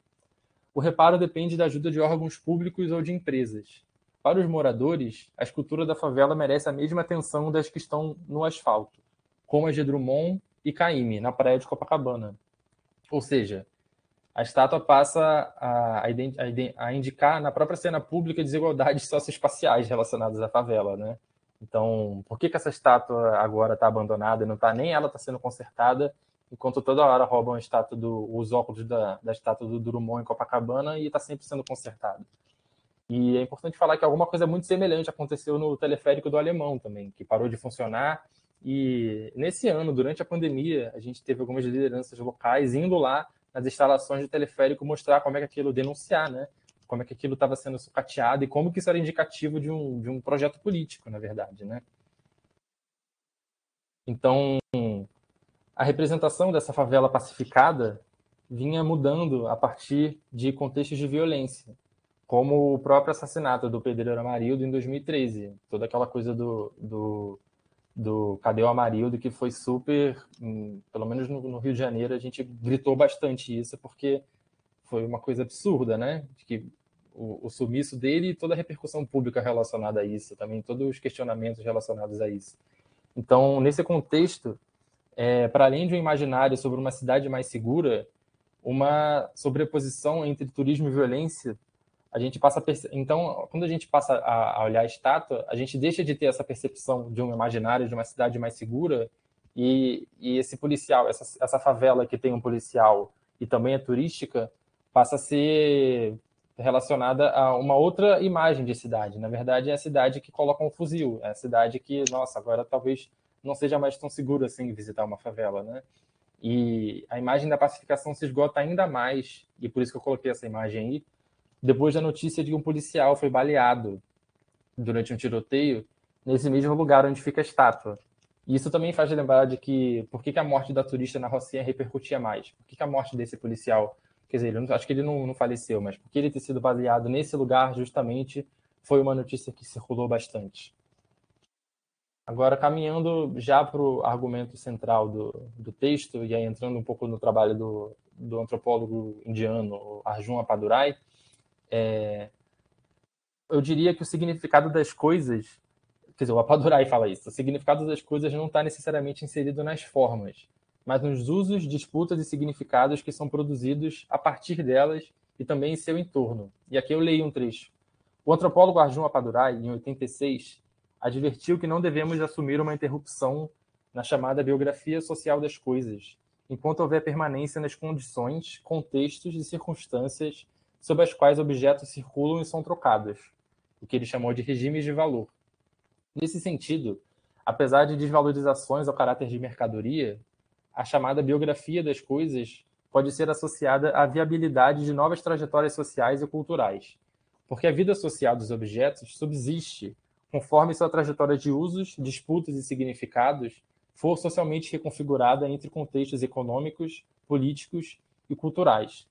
O reparo depende da ajuda de órgãos públicos ou de empresas. Para os moradores, a escultura da favela merece a mesma atenção das que estão no asfalto, como as de Drummond e Caymmi, na praia de Copacabana. Ou seja, a estátua passa a indicar na própria cena pública desigualdades socioespaciais relacionadas à favela, né? Então, por que essa estátua agora está abandonada e não está nem ela está sendo consertada, enquanto toda hora roubam os óculos da estátua do Drummond em Copacabana e está sempre sendo consertada? E é importante falar que alguma coisa muito semelhante aconteceu no teleférico do Alemão também, que parou de funcionar. E nesse ano, durante a pandemia, a gente teve algumas lideranças locais indo lá nas instalações do teleférico mostrar como é que aquilo, denunciar, né? Como é que aquilo estava sendo sucateado e como que isso era indicativo de um projeto político, na verdade, né? Então, a representação dessa favela pacificada vinha mudando a partir de contextos de violência, como o próprio assassinato do pedreiro Amarildo em 2013. Toda aquela coisa do Cadê o Amarildo, que foi super, pelo menos no Rio de Janeiro, a gente gritou bastante isso, porque foi uma coisa absurda, né? De que o sumiço dele e toda a repercussão pública relacionada a isso, também todos os questionamentos relacionados a isso. Então, nesse contexto, para além de um imaginário sobre uma cidade mais segura, uma sobreposição entre turismo e violência, a gente passa então, quando a gente passa a olhar a estátua, a gente deixa de ter essa percepção de um imaginário de uma cidade mais segura e esse policial, essa favela que tem um policial e também é turística, passa a ser relacionada a uma outra imagem de cidade. Na verdade, é a cidade que coloca um fuzil, é a cidade que, nossa, agora talvez não seja mais tão seguro assim visitar uma favela, né? E a imagem da pacificação se esgota ainda mais, e por isso que eu coloquei essa imagem aí, depois da notícia de que um policial foi baleado durante um tiroteio nesse mesmo lugar onde fica a estátua. E isso também faz lembrar de que por que a morte da turista na Rocinha repercutia mais? Por que a morte desse policial, quer dizer, acho que ele não faleceu, mas por que ele ter sido baleado nesse lugar justamente foi uma notícia que circulou bastante. Agora, caminhando já para o argumento central do texto, e aí entrando um pouco no trabalho do antropólogo indiano Arjun Appadurai, eu diria que o significado das coisas, quer dizer, o Appadurai fala isso, o significado das coisas não está necessariamente inserido nas formas, mas nos usos, disputas e significados que são produzidos a partir delas e também em seu entorno. E aqui eu leio um trecho. O antropólogo Arjun Appadurai, em 86, advertiu que não devemos assumir uma interrupção na chamada biografia social das coisas, enquanto houver permanência nas condições, contextos e circunstâncias sob as quais objetos circulam e são trocados, o que ele chamou de regimes de valor. Nesse sentido, apesar de desvalorizações ao caráter de mercadoria, a chamada biografia das coisas pode ser associada à viabilidade de novas trajetórias sociais e culturais, porque a vida social dos objetos subsiste conforme sua trajetória de usos, disputas e significados for socialmente reconfigurada entre contextos econômicos, políticos e culturais.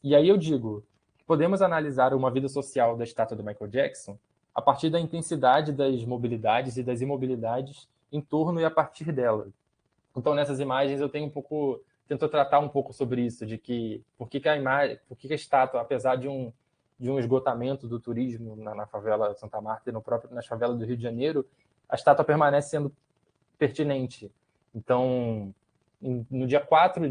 E aí eu digo, podemos analisar uma vida social da estátua do Michael Jackson a partir da intensidade das mobilidades e das imobilidades em torno e a partir dela. Então, nessas imagens, eu tenho um pouco tentou tratar um pouco sobre isso, de que por que a estátua, apesar de um esgotamento do turismo na favela de Santa Marta e nas favelas do Rio de Janeiro, a estátua permanece sendo pertinente. Então, no dia 14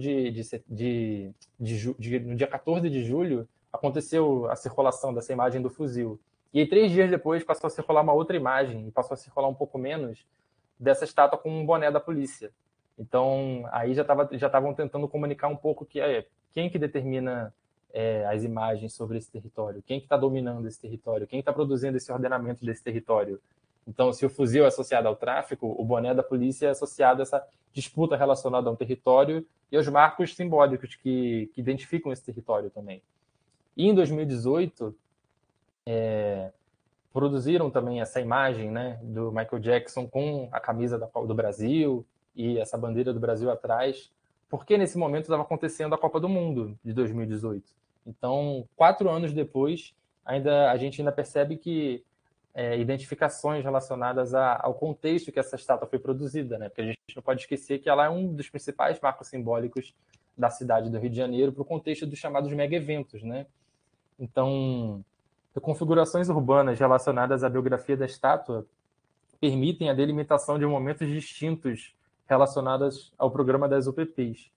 de julho, aconteceu a circulação dessa imagem do fuzil. E aí, 3 dias depois, passou a circular uma outra imagem, e passou a circular um pouco menos, dessa estátua com um boné da polícia. Então, aí já estavam tentando comunicar um pouco quem que determina as imagens sobre esse território, quem que está dominando esse território, quem está produzindo esse ordenamento desse território. Então, se o fuzil é associado ao tráfico, o boné da polícia é associado a essa disputa relacionada a um território e aos marcos simbólicos que identificam esse território também. E em 2018, produziram também essa imagem, né, do Michael Jackson com a camisa do Brasil e essa bandeira do Brasil atrás, porque nesse momento estava acontecendo a Copa do Mundo de 2018. Então, 4 anos depois, a gente ainda percebe que identificações relacionadas ao contexto que essa estátua foi produzida, né? Porque a gente não pode esquecer que ela é um dos principais marcos simbólicos da cidade do Rio de Janeiro para o contexto dos chamados mega-eventos, né? Então, configurações urbanas relacionadas à biografia da estátua permitem a delimitação de momentos distintos relacionados ao programa das UPPs.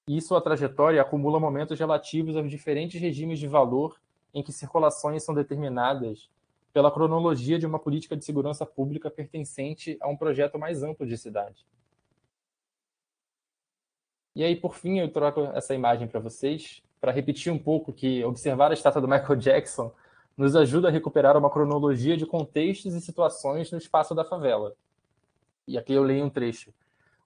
E sua trajetória acumula momentos relativos aos diferentes regimes de valor em que circulações são determinadas pela cronologia de uma política de segurança pública pertencente a um projeto mais amplo de cidade. E aí, por fim, eu troco essa imagem para vocês, para repetir um pouco que observar a estátua do Michael Jackson nos ajuda a recuperar uma cronologia de contextos e situações no espaço da favela. E aqui eu leio um trecho.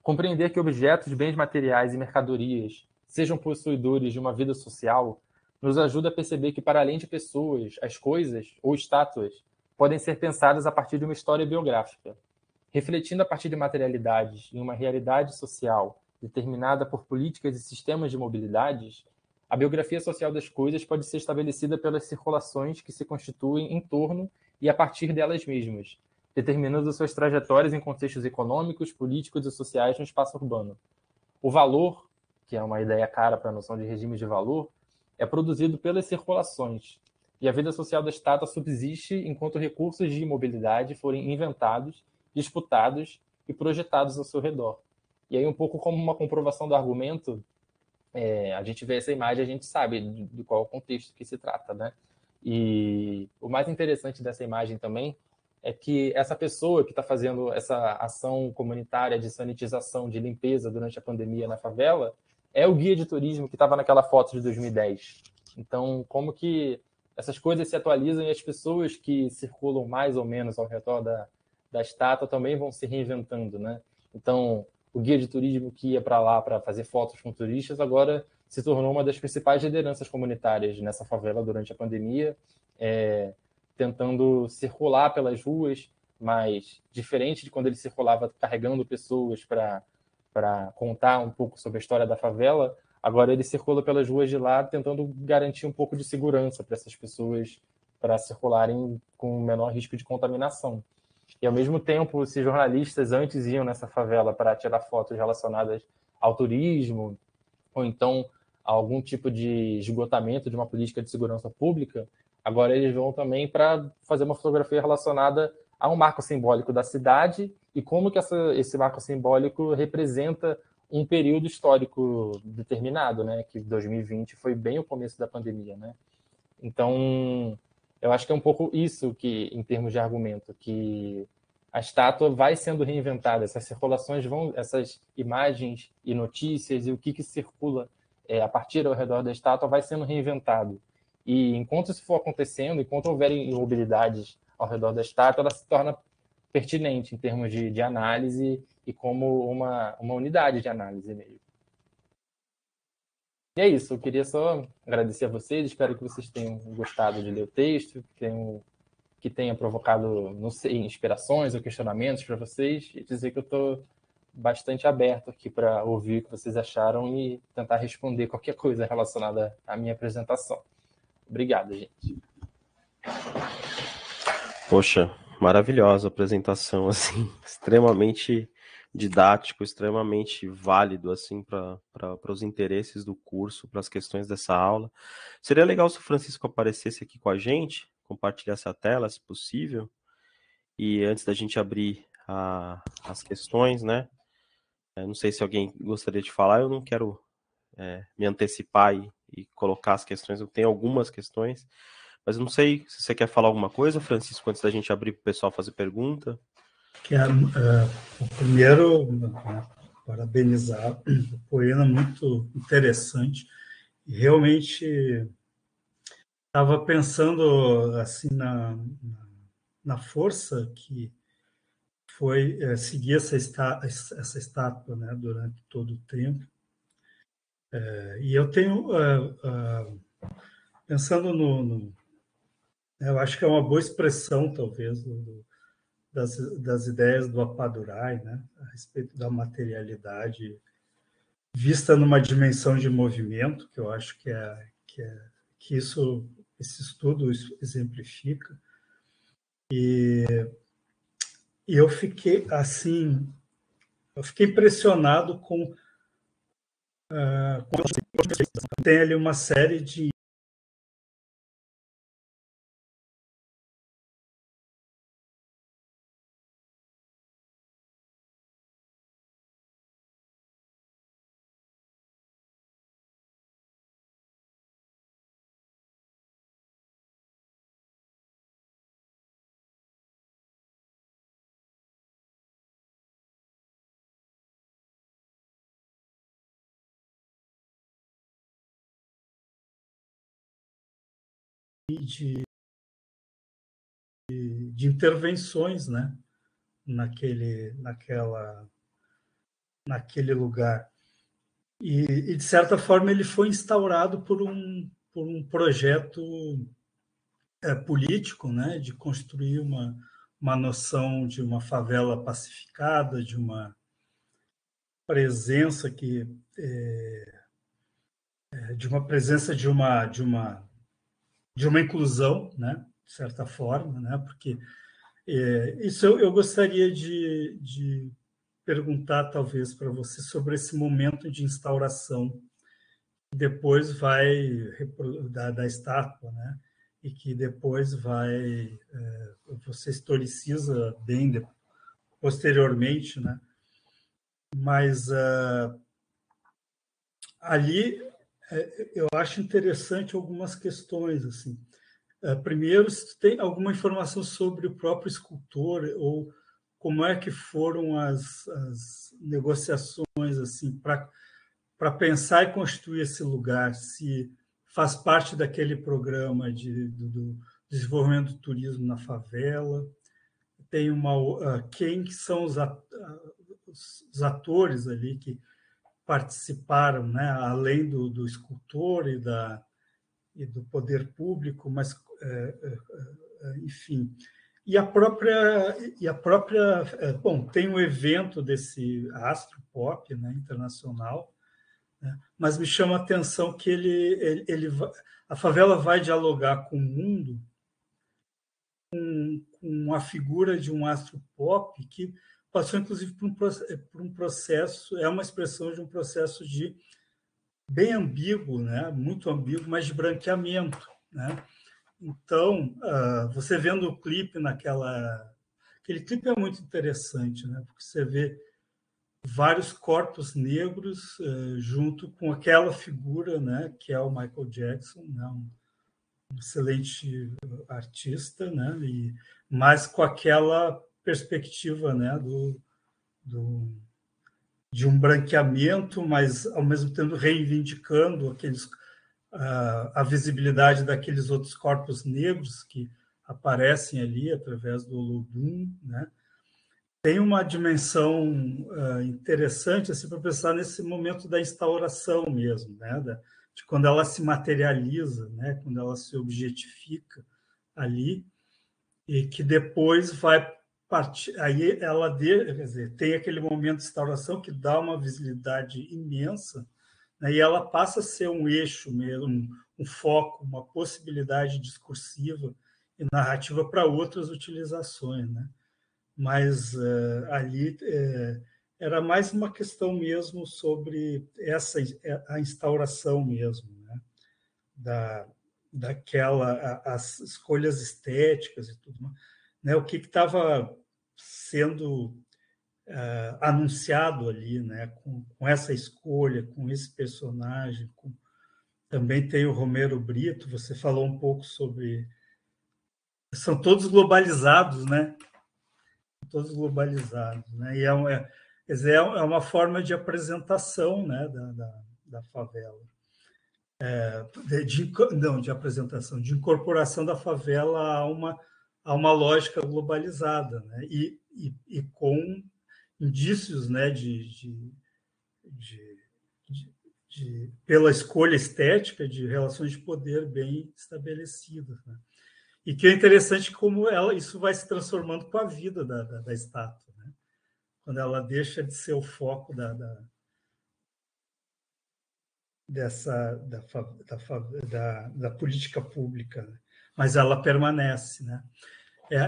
Compreender que objetos, bens materiais e mercadorias sejam possuidores de uma vida social nos ajuda a perceber que, para além de pessoas, as coisas ou estátuas podem ser pensadas a partir de uma história biográfica. Refletindo a partir de materialidades em uma realidade social determinada por políticas e sistemas de mobilidades, a biografia social das coisas pode ser estabelecida pelas circulações que se constituem em torno e a partir delas mesmas, determinando suas trajetórias em contextos econômicos, políticos e sociais no espaço urbano. O valor, que é uma ideia cara para a noção de regime de valor, é produzido pelas circulações, e a vida social da estátua subsiste enquanto recursos de mobilidade forem inventados, disputados e projetados ao seu redor. E aí, um pouco como uma comprovação do argumento, a gente vê essa imagem, a gente sabe de qual é o contexto que se trata, né? E o mais interessante dessa imagem também é que essa pessoa que está fazendo essa ação comunitária de sanitização, de limpeza durante a pandemia na favela, é o guia de turismo que estava naquela foto de 2010. Então, como que essas coisas se atualizam e as pessoas que circulam mais ou menos ao redor da estátua também vão se reinventando, né? Então, o guia de turismo que ia para lá para fazer fotos com turistas agora se tornou uma das principais lideranças comunitárias nessa favela durante a pandemia, tentando circular pelas ruas, mas diferente de quando ele circulava carregando pessoas para contar um pouco sobre a história da favela, agora ele circula pelas ruas de lá tentando garantir um pouco de segurança para essas pessoas para circularem com o menor risco de contaminação. E, ao mesmo tempo, se jornalistas antes iam nessa favela para tirar fotos relacionadas ao turismo ou então a algum tipo de esgotamento de uma política de segurança pública, agora eles vão também para fazer uma fotografia relacionada a um marco simbólico da cidade e como que esse marco simbólico representa um período histórico determinado, né? Que 2020 foi bem o começo da pandemia, né? Então, eu acho que é um pouco isso que, em termos de argumento, que a estátua vai sendo reinventada, essas circulações essas imagens e notícias e o que circula a partir ao redor da estátua vai sendo reinventado. E enquanto isso for acontecendo, enquanto houverem imobilidades ao redor da estátua, ela se torna pertinente em termos de análise e como uma unidade de análise mesmo. E é isso, eu queria só agradecer a vocês, espero que vocês tenham gostado de ler o texto, que tenha provocado, não sei, inspirações ou questionamentos para vocês, e dizer que eu estou bastante aberto aqui para ouvir o que vocês acharam e tentar responder qualquer coisa relacionada à minha apresentação. Obrigado, gente. Poxa, maravilhosa a apresentação, assim, extremamente didático, extremamente válido assim para os interesses do curso, para as questões dessa aula. Seria legal se o Francisco aparecesse aqui com a gente, compartilhasse a tela, se possível. E antes da gente abrir as questões, né? Eu não sei se alguém gostaria de falar, eu não quero me antecipar e colocar as questões, eu tenho algumas questões, mas eu não sei se você quer falar alguma coisa, Francisco, antes da gente abrir para o pessoal fazer pergunta. Quero, primeiro, parabenizar o poema, muito interessante. E realmente estava pensando assim na força que foi seguir essa estátua, né, durante todo o tempo. E eu tenho, pensando eu acho que é uma boa expressão, talvez, das ideias do Appadurai, né, a respeito da materialidade vista numa dimensão de movimento, que eu acho que esse estudo exemplifica. E eu fiquei assim, impressionado com tem ali uma série de intervenções, né, naquele lugar. E, de certa forma, ele foi instaurado por um projeto político, né, de construir uma noção de uma favela pacificada, de uma presença de uma inclusão, né, de certa forma, né, porque isso eu gostaria de perguntar, talvez, para você sobre esse momento de instauração, que depois vai da estátua, né, e que depois você historiciza bem posteriormente, né, mas ali eu acho interessante algumas questões, assim. Primeiro, se tem alguma informação sobre o próprio escultor ou como é que foram as negociações assim para pensar e construir esse lugar, se faz parte daquele programa do desenvolvimento do turismo na favela, tem quem são os atores ali que participaram, né, além do escultor e do poder público, mas enfim. E a própria bom, tem um evento desse Astro Pop, né, internacional, né, mas me chama a atenção que a favela vai dialogar com o mundo com a figura de um Astro Pop que passou, inclusive, por um processo, é uma expressão de um processo bem ambíguo, né, muito ambíguo, mas de branqueamento, né? Então, você vendo o clipe aquele clipe é muito interessante, né? Porque você vê vários corpos negros junto com aquela figura, né? Que é o Michael Jackson, né? Um excelente artista, né? Mas com aquela perspectiva, né? De um branqueamento, mas ao mesmo tempo reivindicando a visibilidade daqueles outros corpos negros que aparecem ali através do Olodum, né? Tem uma dimensão interessante assim, para pensar nesse momento da instauração mesmo, né? De quando ela se materializa, né? Quando ela se objetifica ali, e que depois vai partir. Aí ela quer dizer, tem aquele momento de instauração que dá uma visibilidade imensa, né, e ela passa a ser um eixo mesmo, um foco, uma possibilidade discursiva e narrativa para outras utilizações, né? Mas ali era mais uma questão mesmo sobre a instauração mesmo, né? As escolhas estéticas e tudo, né? O que estava sendo anunciado ali, né? Com essa escolha, com esse personagem, também tem o Romero Brito. Você falou um pouco sobre, são todos globalizados, né? Todos globalizados, né? E é uma forma de apresentação, né? Da favela. De apresentação, de incorporação da favela a uma lógica globalizada, né? E com indícios, né, pela escolha estética de relações de poder bem estabelecidas, né? E que é interessante como isso vai se transformando com a vida da estátua, né? Quando ela deixa de ser o foco da política pública, né? Mas ela permanece, né?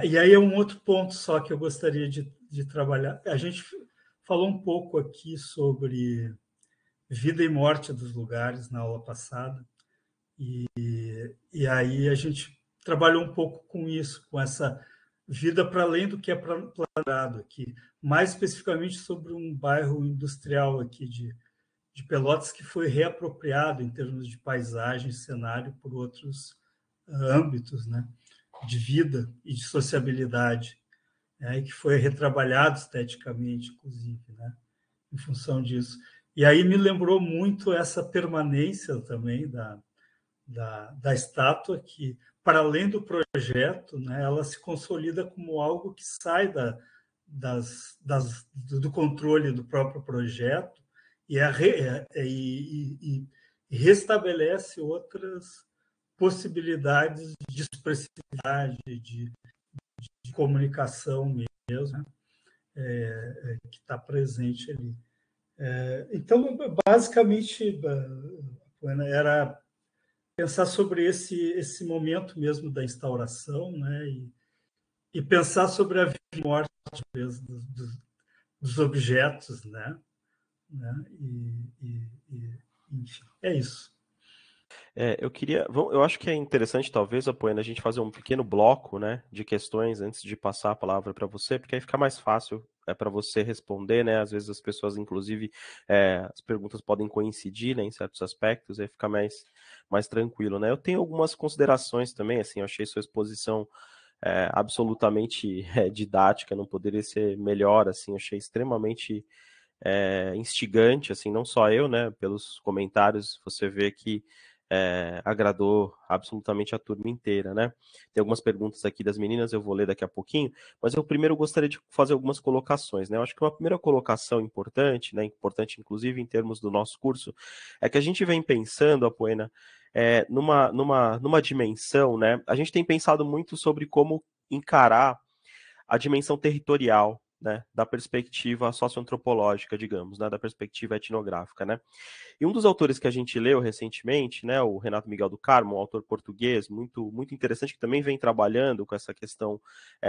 E aí é um outro ponto só que eu gostaria de trabalhar. A gente falou um pouco aqui sobre vida e morte dos lugares na aula passada, e aí a gente trabalhou um pouco com isso, com essa vida para além do que é planejado aqui, mais especificamente sobre um bairro industrial aqui de Pelotas que foi reapropriado em termos de paisagem, cenário, por outros âmbitos, né, de vida e de sociabilidade, né, e que foi retrabalhado esteticamente, inclusive, né, em função disso. E aí me lembrou muito essa permanência também da estátua, que, para além do projeto, né, ela se consolida como algo que sai do controle do próprio projeto e restabelece outras possibilidades de expressividade, de comunicação mesmo, né, que está presente ali. Então, basicamente, era pensar sobre esse momento mesmo da instauração, né, e pensar sobre a vida e morte dos objetos, né, enfim, é isso. Eu acho que é interessante, talvez, Apoena, a gente fazer um pequeno bloco, né, de questões antes de passar a palavra para você, porque aí fica mais fácil para você responder, né? Às vezes as pessoas, inclusive, as perguntas podem coincidir, né, em certos aspectos, aí fica mais tranquilo, né? Eu tenho algumas considerações também, assim, eu achei sua exposição absolutamente didática, não poderia ser melhor, assim, eu achei extremamente instigante, assim, não só eu, né, pelos comentários, você vê que agradou absolutamente a turma inteira, né? Tem algumas perguntas aqui das meninas, eu vou ler daqui a pouquinho, mas eu primeiro gostaria de fazer algumas colocações, né? Eu acho que uma primeira colocação importante, né, importante inclusive em termos do nosso curso, é que a gente vem pensando, Apoena, numa dimensão, né? A gente tem pensado muito sobre como encarar a dimensão territorial, né, da perspectiva socioantropológica, digamos, né, da perspectiva etnográfica, né? E um dos autores que a gente leu recentemente, né, o Renato Miguel do Carmo, um autor português muito interessante, que também vem trabalhando com essa questão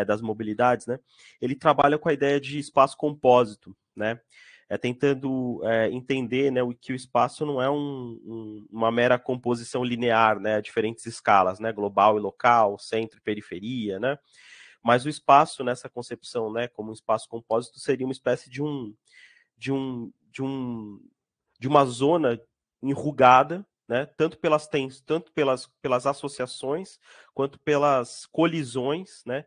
das mobilidades, né? Ele trabalha com a ideia de espaço compósito, né? Tentando entender, né, que o espaço não é uma mera composição linear, né, a diferentes escalas, né, global e local, centro e periferia, né? Mas o espaço, nessa concepção, né, como um espaço compósito, seria uma espécie de uma zona enrugada, né, tanto pelas associações quanto pelas colisões, né,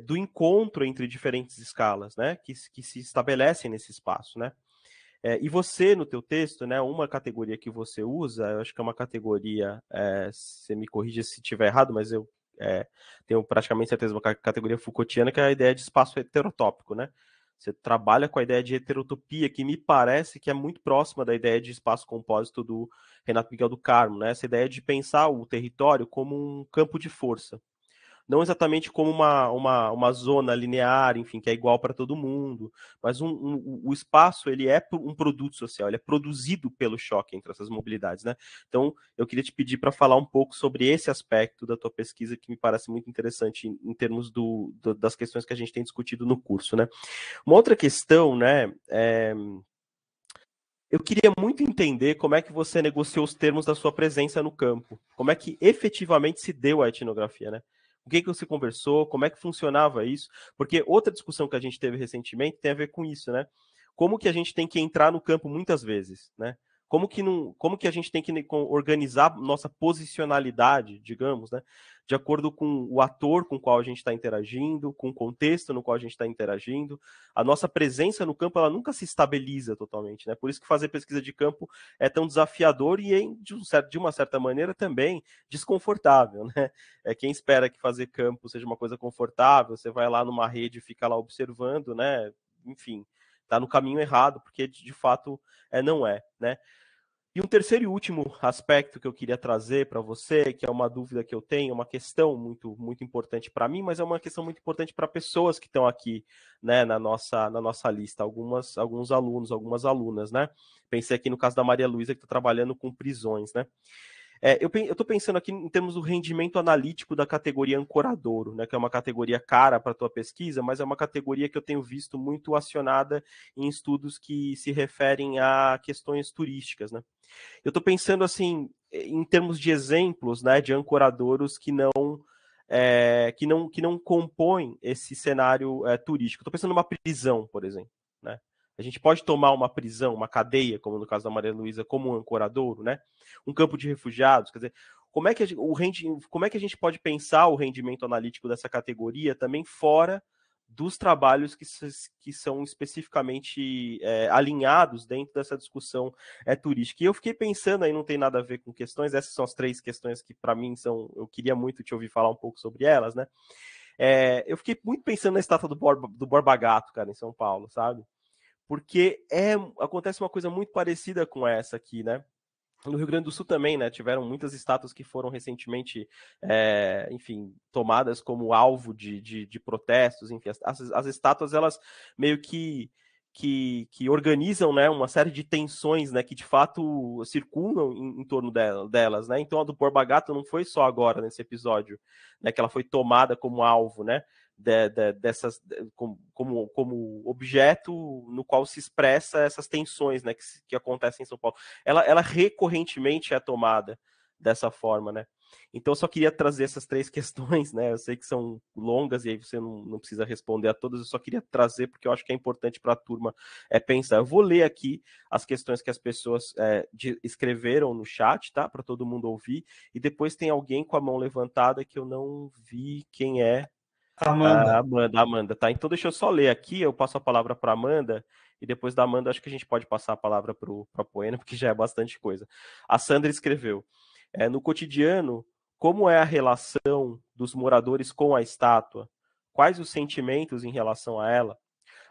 do encontro entre diferentes escalas, né, que se estabelecem nesse espaço, né. E você, no teu texto, né, uma categoria que você usa, eu acho que é uma categoria, você me corrija se estiver errado, mas eu tenho praticamente certeza, uma categoria Foucaultiana, que é a ideia de espaço heterotópico, né? Você trabalha com a ideia de heterotopia, que me parece que é muito próxima da ideia de espaço compósito do Renato Miguel do Carmo, né? Essa ideia de pensar o território como um campo de força, não exatamente como uma zona linear, enfim, que é igual para todo mundo, mas o espaço, ele é um produto social, ele é produzido pelo choque entre essas mobilidades, né? Então, eu queria te pedir para falar um pouco sobre esse aspecto da tua pesquisa, que me parece muito interessante em termos das questões que a gente tem discutido no curso, né? Uma outra questão, né, eu queria muito entender como é que você negociou os termos da sua presença no campo. Como é que efetivamente se deu a etnografia, né? O que você conversou? Como é que funcionava isso? Porque outra discussão que a gente teve recentemente tem a ver com isso, né? Como que a gente tem que entrar no campo muitas vezes, né? Como que a gente tem que organizar nossa posicionalidade, digamos, né? De acordo com o ator com o qual a gente está interagindo, com o contexto no qual a gente está interagindo. A nossa presença no campo, ela nunca se estabiliza totalmente, né? Por isso que fazer pesquisa de campo é tão desafiador e, de uma certa maneira, também desconfortável, né? Quem espera que fazer campo seja uma coisa confortável, você vai lá numa rede e fica lá observando, né? Enfim, está no caminho errado, porque de fato não é, né? E um terceiro e último aspecto que eu queria trazer para você, que é uma dúvida que eu tenho, uma questão muito, muito importante para mim, mas é uma questão muito importante para pessoas que estão aqui, né, na nossa lista, alguns alunos, algumas alunas, né? Pensei aqui no caso da Maria Luísa, que está trabalhando com prisões, né? Eu estou pensando aqui em termos do rendimento analítico da categoria ancoradouro, né, que é uma categoria cara para a tua pesquisa, mas é uma categoria que eu tenho visto muito acionada em estudos que se referem a questões turísticas, né? Eu estou pensando assim em termos de exemplos, né, de ancoradouros que não compõem esse cenário turístico. Estou pensando numa prisão, por exemplo, né? A gente pode tomar uma prisão, uma cadeia, como no caso da Maria Luísa, como um ancoradouro, né? Um campo de refugiados, quer dizer, como é que a gente pode pensar o rendimento analítico dessa categoria também fora dos trabalhos que são especificamente alinhados dentro dessa discussão turística. E eu fiquei pensando, aí não tem nada a ver com questões, essas são as 3 questões que para mim eu queria muito te ouvir falar um pouco sobre elas, né? Eu fiquei muito pensando na estátua do Borba Gato, cara, em São Paulo, sabe? Porque acontece uma coisa muito parecida com essa aqui, né? No Rio Grande do Sul também, né? Tiveram muitas estátuas que foram recentemente, enfim, tomadas como alvo de protestos. Enfim, as estátuas, elas meio que organizam, né, uma série de tensões, né, que de fato circulam em torno delas, né? Então a do Borba Gato não foi só agora nesse episódio, né, que ela foi tomada como alvo, né? Dessas como objeto no qual se expressa essas tensões, né, que acontecem em São Paulo. Ela recorrentemente é tomada dessa forma, né? Então eu só queria trazer essas 3 questões, né? Eu sei que são longas e aí você não precisa responder a todas, eu só queria trazer porque eu acho que é importante para a turma pensar. Eu vou ler aqui as questões que as pessoas escreveram no chat, tá? Para todo mundo ouvir, e depois tem alguém com a mão levantada que eu não vi quem é. Amanda, tá? Então deixa eu só ler aqui, eu passo a palavra para Amanda, e depois da Amanda acho que a gente pode passar a palavra para a Poena, porque já é bastante coisa. A Sandra escreveu, no cotidiano, como é a relação dos moradores com a estátua? Quais os sentimentos em relação a ela?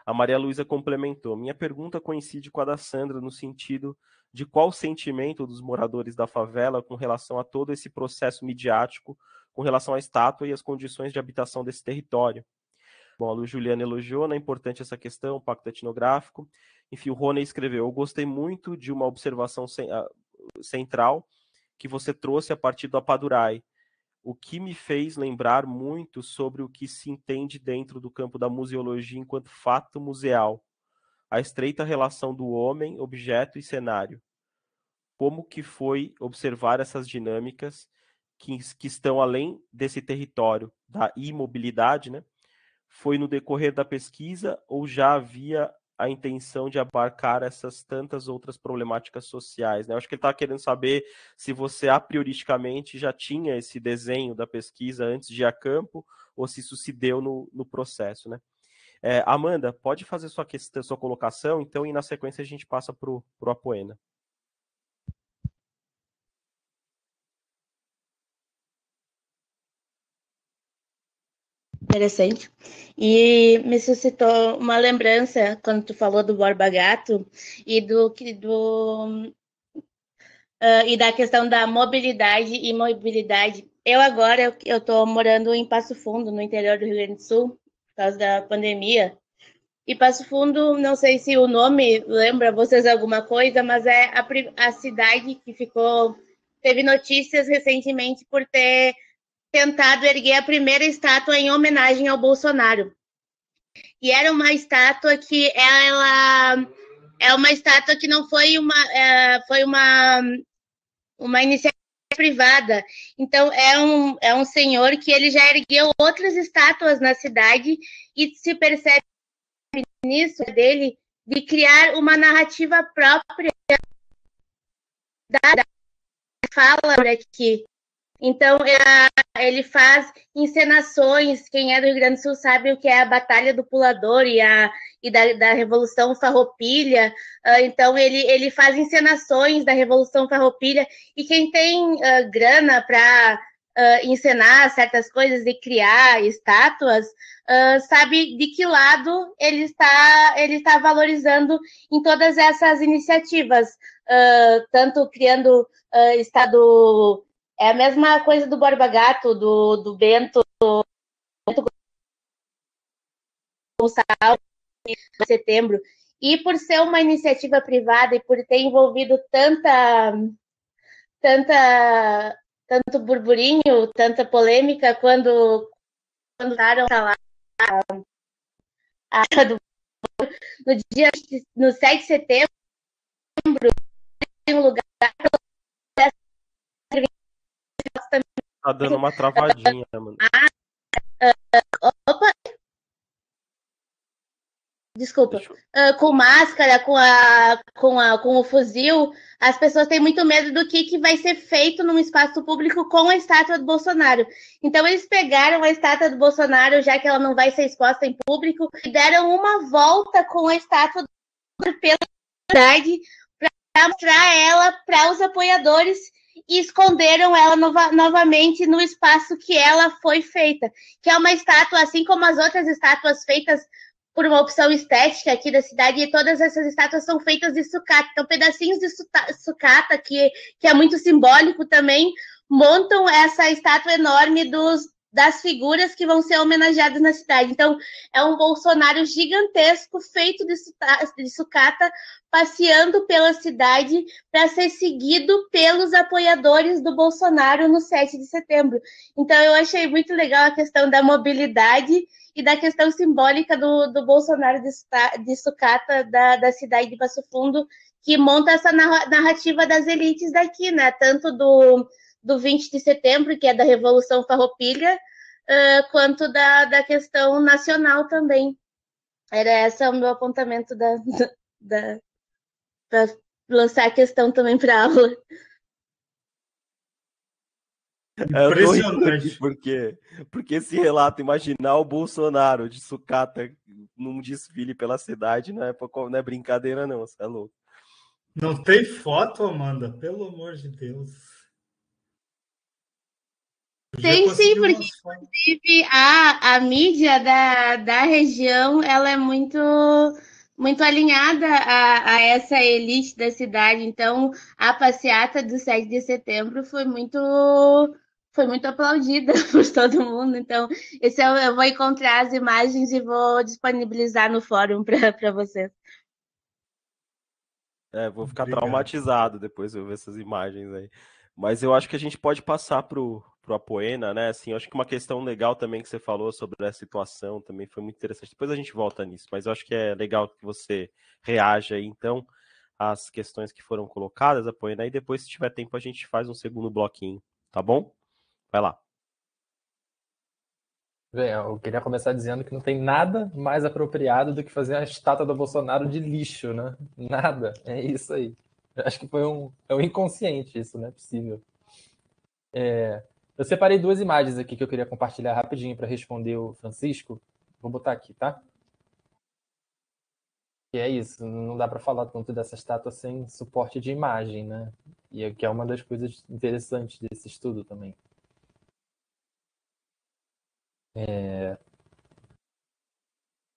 A Maria Luísa complementou, minha pergunta coincide com a da Sandra no sentido de qual o sentimento dos moradores da favela com relação a todo esse processo midiático com relação à estátua e às condições de habitação desse território. Bom, a Lu Juliana elogiou, né, importante essa questão, o pacto etnográfico. Enfim, o Rony escreveu, eu gostei muito de uma observação central que você trouxe a partir do Apadurai, o que me fez lembrar muito sobre o que se entende dentro do campo da museologia enquanto fato museal, a estreita relação do homem, objeto e cenário. Como que foi observar essas dinâmicas que estão além desse território da imobilidade, né? Foi no decorrer da pesquisa ou já havia a intenção de abarcar essas tantas outras problemáticas sociais, né? Eu acho que ele está querendo saber se você, a prioristicamente, já tinha esse desenho da pesquisa antes de ir a campo ou se isso se deu no processo, né? Amanda, pode fazer sua colocação, então, e na sequência a gente passa para o Apoena. Interessante. E me suscitou uma lembrança quando tu falou do Borba Gato e e da questão da mobilidade e imobilidade. eu agora, eu tô morando em Passo Fundo, no interior do Rio Grande do Sul, por causa da pandemia. E Passo Fundo, não sei se o nome lembra vocês alguma coisa, mas é a cidade que teve notícias recentemente por ter tentado erguer a primeira estátua em homenagem ao Bolsonaro. E era uma estátua que é uma estátua que não foi foi uma iniciativa privada. Então, é um senhor que ele já ergueu outras estátuas na cidade e se percebe nisso dele de criar uma narrativa própria da fala aqui. Então, ele faz encenações. Quem é do Rio Grande do Sul sabe o que é a Batalha do Pulador e da Revolução Farroupilha. Então, ele faz encenações da Revolução Farroupilha. E quem tem grana para encenar certas coisas e criar estátuas, sabe de que lado ele está valorizando em todas essas iniciativas. Tanto criando estado... É a mesma coisa do Borba Gato, do Bento Gonçalves, de setembro. E por ser uma iniciativa privada e por ter envolvido tanto burburinho, tanta polêmica, quando usaram lá no 7 de setembro, em um lugar Tá dando uma travadinha, mano. Opa! Desculpa. Com máscara, com o fuzil, as pessoas têm muito medo do que vai ser feito num espaço público com a estátua do Bolsonaro. Então, eles pegaram a estátua do Bolsonaro, já que ela não vai ser exposta em público, e deram uma volta com a estátua do Bolsonaro pela cidade para mostrar ela para os apoiadores e esconderam ela novamente no espaço que ela foi feita, que é uma estátua, assim como as outras estátuas feitas por uma opção estética aqui da cidade, e todas essas estátuas são feitas de sucata. Então, pedacinhos de sucata, que é muito simbólico também, montam essa estátua enorme das figuras que vão ser homenageadas na cidade. Então, é um Bolsonaro gigantesco, feito de sucata, passeando pela cidade para ser seguido pelos apoiadores do Bolsonaro no 7 de setembro. Então, eu achei muito legal a questão da mobilidade e da questão simbólica do Bolsonaro de sucata da cidade de Passo Fundo, que monta essa narrativa das elites daqui, né? Tanto do 20 de setembro, que é da Revolução Farroupilha, quanto da questão nacional também. Era esse o meu apontamento para lançar a questão também para a aula. Impressionante. Porque esse relato, imaginar o Bolsonaro de sucata num desfile pela cidade, não é brincadeira não, você é louco. Não tem foto, Amanda? Pelo amor de Deus. Tem sim, porque inclusive a mídia da região, ela é muito alinhada a essa elite da cidade. Então, a passeata do 7 de setembro foi muito aplaudida por todo mundo. Então, eu vou encontrar as imagens e vou disponibilizar no fórum para vocês. Vou ficar traumatizado depois de eu ver essas imagens aí. Mas eu acho que a gente pode passar pro Apoena, né? Assim, eu acho que uma questão legal também que você falou sobre a situação também foi muito interessante. Depois a gente volta nisso, mas eu acho que é legal que você reaja aí, então, às questões que foram colocadas, Apoena, e depois, se tiver tempo, a gente faz um segundo bloquinho, tá bom? Vai lá. Bem, eu queria começar dizendo que não tem nada mais apropriado do que fazer a estátua do Bolsonaro de lixo, né? Nada, é isso aí. Eu acho que é um inconsciente isso, não é possível. Eu separei duas imagens aqui que eu queria compartilhar rapidinho para responder o Francisco. Vou botar aqui, tá? E é isso, não dá para falar tanto dessa estátua sem suporte de imagem, né? E que é uma das coisas interessantes desse estudo também.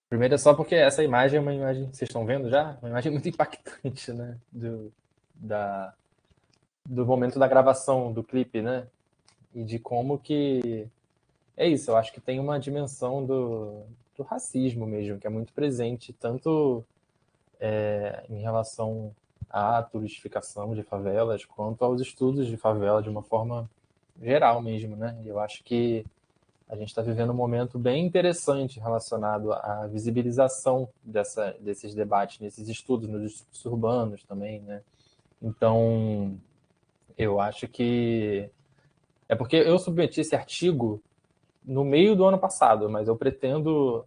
Primeiro é só porque essa imagem é uma imagem, vocês estão vendo já? Uma imagem muito impactante, né? Do momento da gravação do clipe, né? E de como que... É isso, eu acho que tem uma dimensão do racismo mesmo, que é muito presente, tanto em relação à turistificação de favelas, quanto aos estudos de favela de uma forma geral mesmo, né? E eu acho que a gente está vivendo um momento bem interessante relacionado à visibilização desses debates, nesses estudos, nos estudos urbanos também, né? Então, eu acho que... É porque eu submeti esse artigo no meio do ano passado, mas eu pretendo,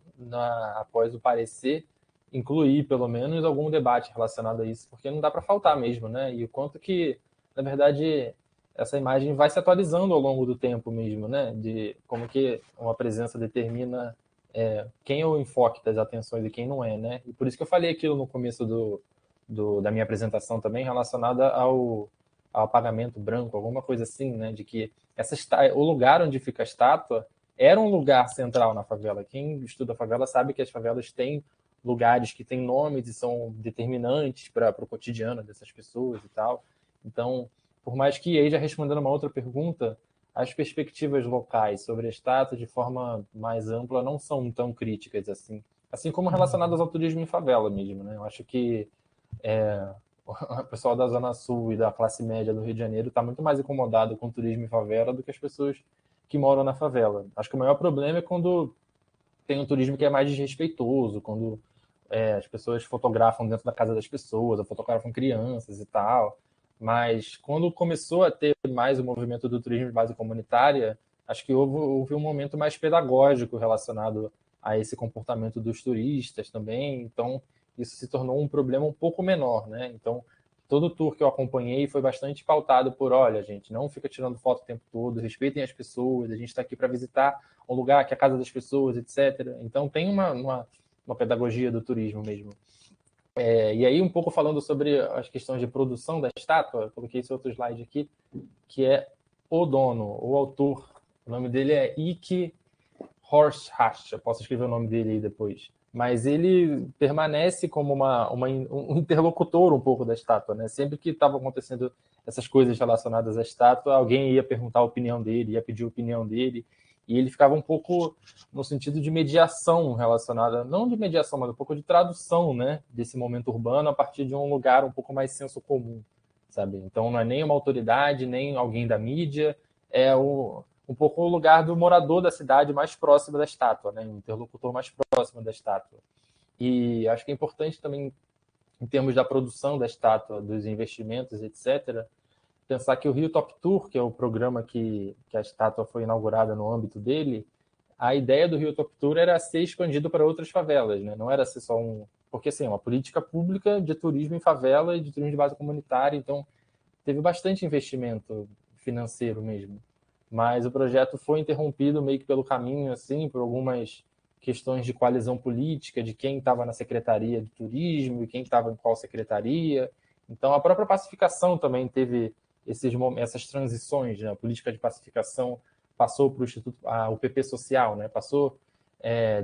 após o parecer, incluir pelo menos algum debate relacionado a isso, porque não dá para faltar mesmo, né? E o quanto que, na verdade, essa imagem vai se atualizando ao longo do tempo mesmo, né? De como que uma presença determina quem é o enfoque das atenções e quem não é, né? E por isso que eu falei aquilo no começo da minha apresentação também, relacionada ao apagamento branco, alguma coisa assim, né? De que o lugar onde fica a estátua era um lugar central na favela. Quem estuda a favela sabe que as favelas têm lugares que têm nomes e são determinantes para o cotidiano dessas pessoas e tal. Então, por mais que, aí já respondendo uma outra pergunta, as perspectivas locais sobre a estátua de forma mais ampla não são tão críticas assim como relacionadas ao turismo em favela mesmo, né? Eu acho que o pessoal da Zona Sul e da classe média do Rio de Janeiro está muito mais incomodado com o turismo em favela do que as pessoas que moram na favela. Acho que o maior problema é quando tem um turismo que é mais desrespeitoso, quando as pessoas fotografam dentro da casa das pessoas, ou fotografam crianças e tal. Mas quando começou a ter mais o movimento do turismo de base comunitária, acho que houve um momento mais pedagógico relacionado a esse comportamento dos turistas também. Então, isso se tornou um problema um pouco menor, né? Então, todo tour que eu acompanhei foi bastante pautado por, olha, gente, não fica tirando foto o tempo todo, respeitem as pessoas, a gente está aqui para visitar um lugar que é a casa das pessoas, etc. Então, tem uma pedagogia do turismo mesmo. E aí, um pouco falando sobre as questões de produção da estátua, eu coloquei esse outro slide aqui, que é o dono, o autor. O nome dele é Ike Horst-Hasch, eu posso escrever o nome dele aí depois. Mas ele permanece como um interlocutor um pouco da estátua, né? Sempre que estavam acontecendo essas coisas relacionadas à estátua, alguém ia perguntar a opinião dele, ia pedir a opinião dele, e ele ficava um pouco no sentido de mediação relacionada, não de mediação, mas um pouco de tradução, né? Desse momento urbano a partir de um lugar um pouco mais senso comum, sabe? Então não é nem uma autoridade, nem alguém da mídia, é um pouco o lugar do morador da cidade mais próximo da estátua, né? Um interlocutor mais próximo da estátua. E acho que é importante também, em termos da produção da estátua, dos investimentos, etc., pensar que o Rio Top Tour, que é o programa que a estátua foi inaugurada no âmbito dele, a ideia do Rio Top Tour era ser expandido para outras favelas, né? Não era ser só porque, assim, é uma política pública de turismo em favela e de turismo de base comunitária, então teve bastante investimento financeiro mesmo. Mas o projeto foi interrompido meio que pelo caminho, assim, por algumas questões de coalizão política, de quem estava na Secretaria de Turismo e quem estava em qual secretaria. Então, a própria pacificação também teve essas transições, né? A política de pacificação passou para o PP Social, né? Passou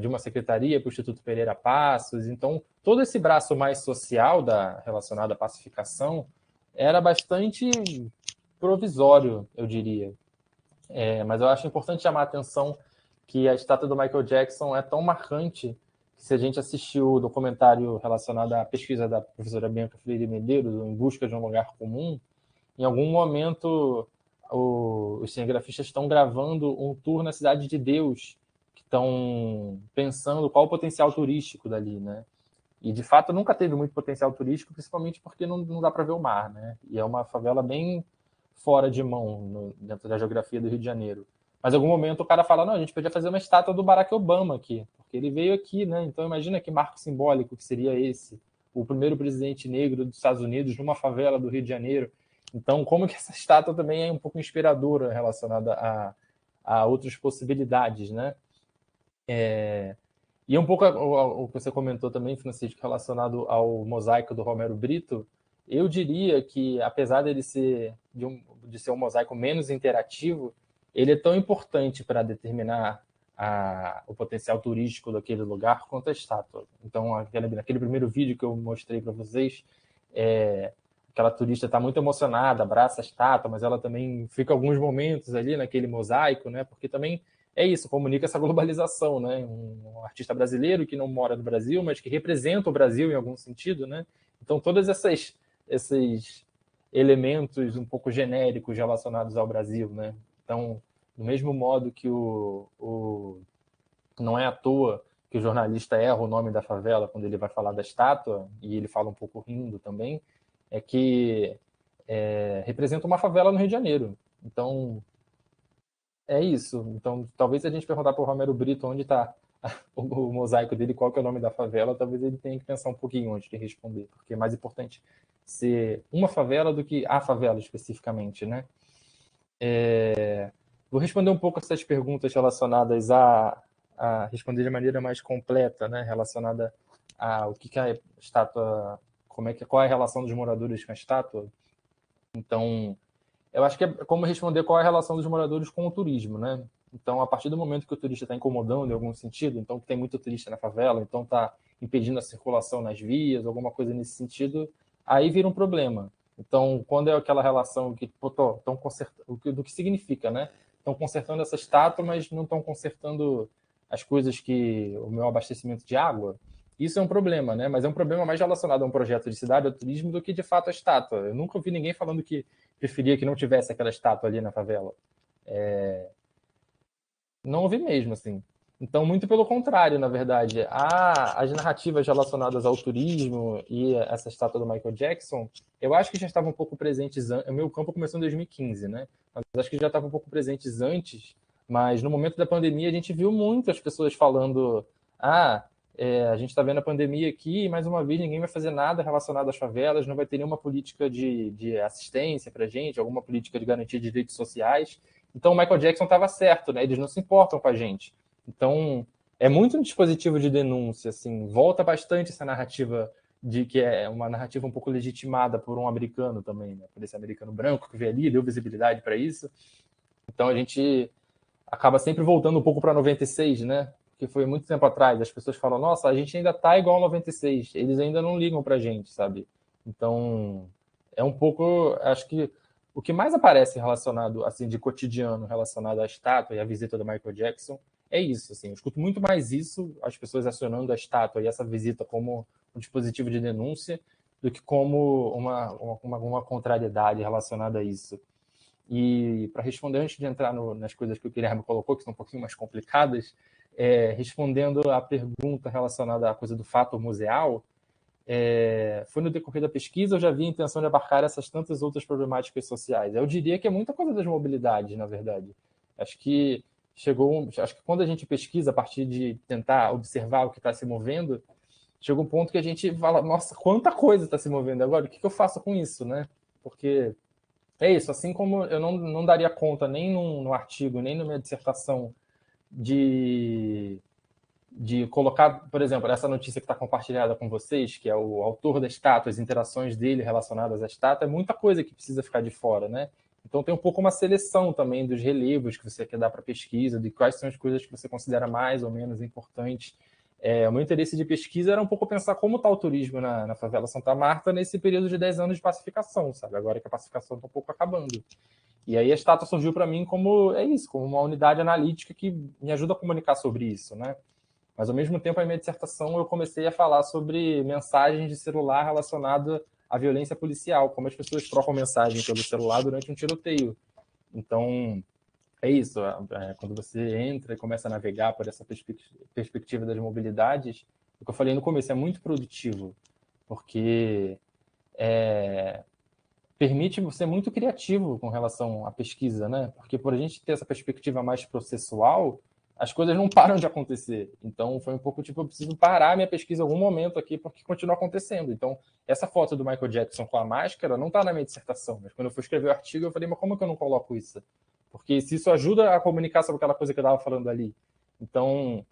de uma secretaria para o Instituto Pereira Passos. Então, todo esse braço mais social relacionado à pacificação era bastante provisório, eu diria. Mas eu acho importante chamar a atenção que a estátua do Michael Jackson é tão marcante que, se a gente assistiu o documentário relacionado à pesquisa da professora Bianca Freire Medeiros, Em Busca de um Lugar Comum, em algum momento os cinegrafistas estão gravando um tour na Cidade de Deus, que estão pensando qual o potencial turístico dali, né? E, de fato, nunca teve muito potencial turístico, principalmente porque não dá para ver o mar, né? E é uma favela bem fora de mão dentro da geografia do Rio de Janeiro. Mas em algum momento o cara fala, não, a gente podia fazer uma estátua do Barack Obama aqui, porque ele veio aqui, né? Então imagina que marco simbólico que seria esse, o primeiro presidente negro dos Estados Unidos numa favela do Rio de Janeiro. Então, como que essa estátua também é um pouco inspiradora relacionada a outras possibilidades, né? E um pouco o que você comentou também, Francisco, relacionado ao mosaico do Romero Brito, eu diria que, apesar dele ser de ser um mosaico menos interativo, ele é tão importante para determinar o potencial turístico daquele lugar quanto a estátua. Então, aquele primeiro vídeo que eu mostrei para vocês, aquela turista está muito emocionada, abraça a estátua, mas ela também fica alguns momentos ali naquele mosaico, né? Porque também é isso, comunica essa globalização, né? Um artista brasileiro que não mora no Brasil, mas que representa o Brasil em algum sentido, né? Então, todos esses elementos um pouco genéricos relacionados ao Brasil, né? Então, do mesmo modo que não é à toa que o jornalista erra o nome da favela quando ele vai falar da estátua, e ele fala um pouco rindo também, é que representa uma favela no Rio de Janeiro. Então, é isso. Então, talvez se a gente perguntar para o Romero Brito onde está o mosaico dele, qual que é o nome da favela, talvez ele tenha que pensar um pouquinho antes de responder, porque é mais importante ser uma favela do que a favela especificamente, né? Vou responder um pouco essas perguntas relacionadas a responder de maneira mais completa, né? Relacionada a o que a estátua, qual é a relação dos moradores com a estátua. Então, eu acho que é como responder qual é a relação dos moradores com o turismo, né? Então, a partir do momento que o turista está incomodando em algum sentido, então tem muito turista na favela, então está impedindo a circulação nas vias, alguma coisa nesse sentido, aí vira um problema. Então, quando é aquela relação que estão consertando, do que significa, né? Estão consertando essa estátua, mas não estão consertando as coisas que o meu abastecimento de água. Isso é um problema, né? Mas é um problema mais relacionado a um projeto de cidade, ao turismo, do que de fato a estátua. Eu nunca ouvi ninguém falando que preferia que não tivesse aquela estátua ali na favela. Não ouvi mesmo, assim. Então, muito pelo contrário, na verdade. As narrativas relacionadas ao turismo e essa estátua do Michael Jackson, eu acho que já estavam um pouco presentes antes. O meu campo começou em 2015, né? Mas acho que já estavam um pouco presentes antes. Mas no momento da pandemia, a gente viu muitas pessoas falando: a gente está vendo a pandemia aqui e, mais uma vez, ninguém vai fazer nada relacionado às favelas, não vai ter nenhuma política de assistência para a gente, alguma política de garantia de direitos sociais. Então, o Michael Jackson estava certo, né? Eles não se importam com a gente. Então, é muito um dispositivo de denúncia, assim, volta bastante essa narrativa de que é uma narrativa um pouco legitimada por um americano também, né? Por esse americano branco que veio ali, deu visibilidade para isso. Então, a gente acaba sempre voltando um pouco para 96, né? Que foi muito tempo atrás. As pessoas falam: nossa, a gente ainda tá igual a 96, eles ainda não ligam pra gente, sabe? Então, é um pouco, acho que o que mais aparece relacionado, assim, de cotidiano, relacionado à estátua e à visita do Michael Jackson, é isso, assim. Eu escuto muito mais isso, as pessoas acionando a estátua e essa visita como um dispositivo de denúncia, do que como uma contrariedade relacionada a isso. E para responder, antes de entrar nas coisas que o Guilherme colocou, que são um pouquinho mais complicadas, respondendo à pergunta relacionada à coisa do fato museal, foi no decorrer da pesquisa eu já vi a intenção de abarcar essas tantas outras problemáticas sociais. Eu diria que é muita coisa das mobilidades, na verdade. Acho que quando a gente pesquisa a partir de tentar observar o que está se movendo, chega um ponto que a gente fala: nossa, quanta coisa está se movendo agora, o que eu faço com isso, né? Porque é isso, assim como eu não daria conta nem no artigo, nem na minha dissertação de colocar, por exemplo, essa notícia que está compartilhada com vocês, que é o autor da estátua, as interações dele relacionadas à estátua, é muita coisa que precisa ficar de fora, né? Então tem um pouco uma seleção também dos relevos que você quer dar para a pesquisa, de quais são as coisas que você considera mais ou menos importantes. O meu interesse de pesquisa era um pouco pensar como está o turismo na favela Santa Marta nesse período de 10 anos de pacificação, sabe? Agora que a pacificação está um pouco acabando. E aí a estátua surgiu para mim como uma unidade analítica que me ajuda a comunicar sobre isso, né? Mas, ao mesmo tempo, na minha dissertação, eu comecei a falar sobre mensagens de celular relacionadas à violência policial, como as pessoas trocam mensagem pelo celular durante um tiroteio. Então, é isso. Quando você entra e começa a navegar por essa perspectiva das mobilidades, o que eu falei no começo é muito produtivo, porque permite ser muito criativo com relação à pesquisa, né? Porque por a gente ter essa perspectiva mais processual, as coisas não param de acontecer. Então, foi um pouco tipo, eu preciso parar a minha pesquisa em algum momento aqui, porque continua acontecendo. Então, essa foto do Michael Jackson com a máscara não está na minha dissertação, mas quando eu fui escrever o artigo, eu falei: mas como que eu não coloco isso? Porque se isso ajuda a comunicar sobre aquela coisa que eu estava falando ali. Então,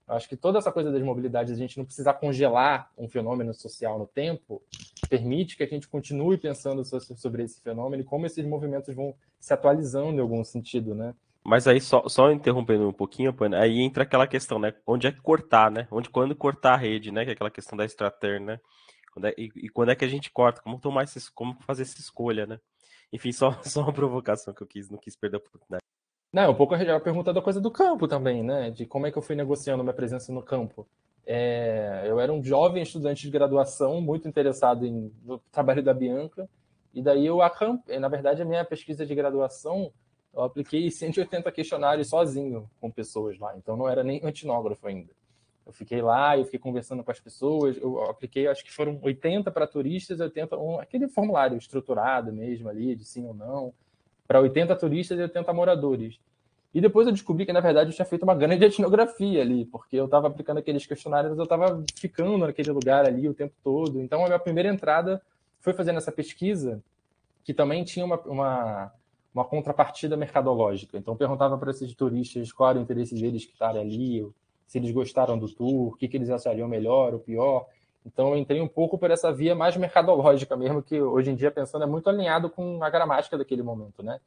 acho que toda essa coisa das mobilidades, a gente não precisar congelar um fenômeno social no tempo, permite que a gente continue pensando sobre esse fenômeno e como esses movimentos vão se atualizando em algum sentido, né? Mas aí, só interrompendo um pouquinho, aí entra aquela questão, né? Onde é que cortar, né? Quando cortar a rede, né? Que é aquela questão da Strater, né? E quando é que a gente corta? Como fazer essa escolha, né? Enfim, só uma provocação que não quis perder a oportunidade. Não, um pouco a pergunta da coisa do campo também, né? De como é que eu fui negociando minha presença no campo. Eu era um jovem estudante de graduação, muito interessado no trabalho da Bianca, e daí na verdade, a minha pesquisa de graduação, eu apliquei 180 questionários sozinho com pessoas lá, então não era nem etnógrafo ainda. Eu fiquei lá, eu fiquei conversando com as pessoas, eu apliquei, acho que foram 80 para turistas, 80, aquele formulário estruturado mesmo ali, de sim ou não, para 80 turistas e 80 moradores. E depois eu descobri que, na verdade, eu tinha feito uma grande etnografia ali, porque eu estava aplicando aqueles questionários, eu estava ficando naquele lugar ali o tempo todo. Então, a minha primeira entrada foi fazendo essa pesquisa, que também tinha uma contrapartida mercadológica. Então, eu perguntava para esses turistas qual era o interesse deles que estarem ali, se eles gostaram do tour, o que eles achariam melhor ou pior. Então, eu entrei um pouco por essa via mais mercadológica mesmo, que hoje em dia, pensando, é muito alinhado com a gramática daquele momento, né?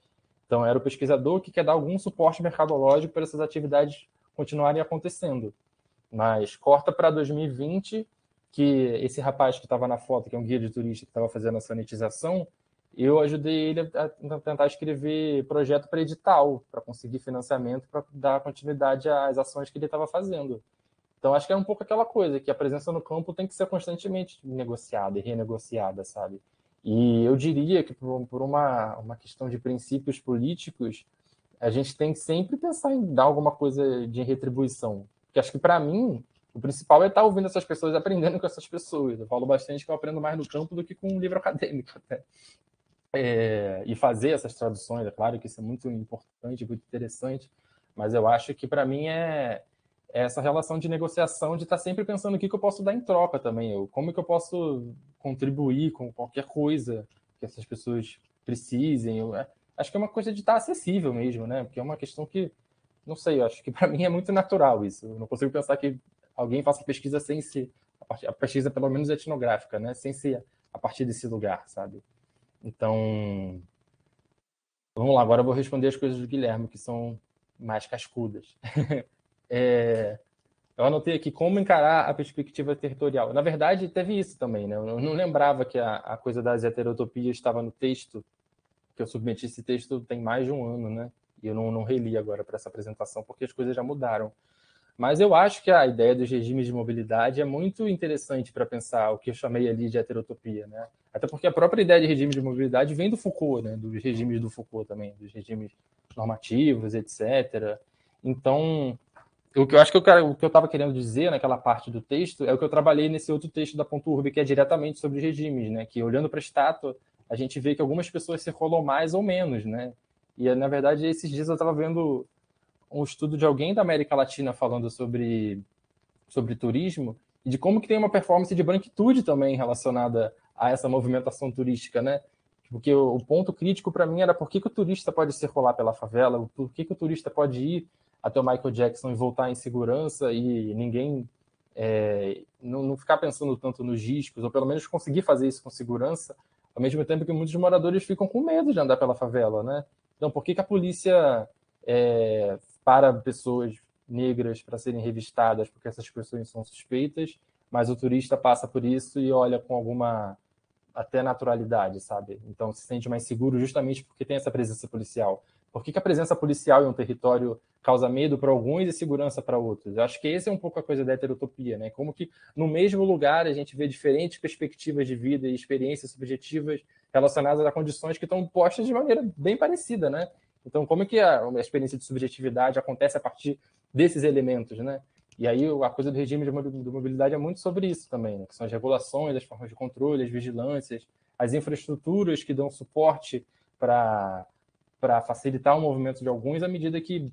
Então, era o pesquisador que quer dar algum suporte mercadológico para essas atividades continuarem acontecendo. Mas corta para 2020, que esse rapaz que estava na foto, que é um guia de turista que estava fazendo a sanitização, eu ajudei ele a tentar escrever projeto para edital, para conseguir financiamento, para dar continuidade às ações que ele estava fazendo. Então, acho que é um pouco aquela coisa, que a presença no campo tem que ser constantemente negociada e renegociada, sabe? E eu diria que, por uma questão de princípios políticos, a gente tem que sempre pensar em dar alguma coisa de retribuição. Porque acho que, para mim, o principal é estar ouvindo essas pessoas e aprendendo com essas pessoas. Eu falo bastante que eu aprendo mais no campo do que com um livro acadêmico, até. E fazer essas traduções, é claro que isso é muito importante, muito interessante, mas eu acho que, para mim, é essa relação de negociação, de estar sempre pensando o que eu posso dar em troca também, como que eu posso contribuir com qualquer coisa que essas pessoas precisem. Acho que é uma coisa de estar acessível mesmo, né? Porque é uma questão que, não sei, eu acho que para mim é muito natural isso. Eu não consigo pensar que alguém faça pesquisa sem ser, a pesquisa pelo menos etnográfica, né? Sem ser a partir desse lugar, sabe? Então, vamos lá, agora eu vou responder as coisas do Guilherme, que são mais cascudas. Eu anotei aqui como encarar a perspectiva territorial. Na verdade, teve isso também, né? Eu não lembrava que a coisa das heterotopias estava no texto, que eu submeti esse texto tem mais de um ano, né? E eu não reli agora para essa apresentação, porque as coisas já mudaram. Mas eu acho que a ideia dos regimes de mobilidade é muito interessante para pensar o que eu chamei ali de heterotopia, né? Até porque a própria ideia de regime de mobilidade vem do Foucault, né? Dos regimes do Foucault também, dos regimes normativos, etc. Então, o que eu acho que o que eu estava querendo dizer naquela parte do texto é o que eu trabalhei nesse outro texto da Ponturbe, que é diretamente sobre regimes, né? Que olhando para a estátua, a gente vê que algumas pessoas circulam mais ou menos, né? E, na verdade, esses dias eu estava vendo um estudo de alguém da América Latina falando sobre turismo e de como que tem uma performance de branquitude também relacionada a essa movimentação turística, né? Porque o ponto crítico para mim era por que o turista pode circular pela favela, por que o turista pode ir até o Michael Jackson e voltar em segurança e ninguém não ficar pensando tanto nos riscos, ou pelo menos conseguir fazer isso com segurança, ao mesmo tempo que muitos moradores ficam com medo de andar pela favela, né? Então, por que a polícia para pessoas negras para serem revistadas porque essas pessoas são suspeitas, mas o turista passa por isso e olha com alguma até naturalidade, sabe? Então se sente mais seguro justamente porque tem essa presença policial. Por que a presença policial em um território causa medo para alguns e segurança para outros? Eu acho que esse é um pouco a coisa da heterotopia, né? Como que no mesmo lugar a gente vê diferentes perspectivas de vida e experiências subjetivas relacionadas a condições que estão postas de maneira bem parecida, né? Então, como é que a experiência de subjetividade acontece a partir desses elementos, né? E aí a coisa do regime de mobilidade é muito sobre isso também, né? Que são as regulações, as formas de controle, as vigilâncias, as infraestruturas que dão suporte para facilitar o movimento de alguns à medida que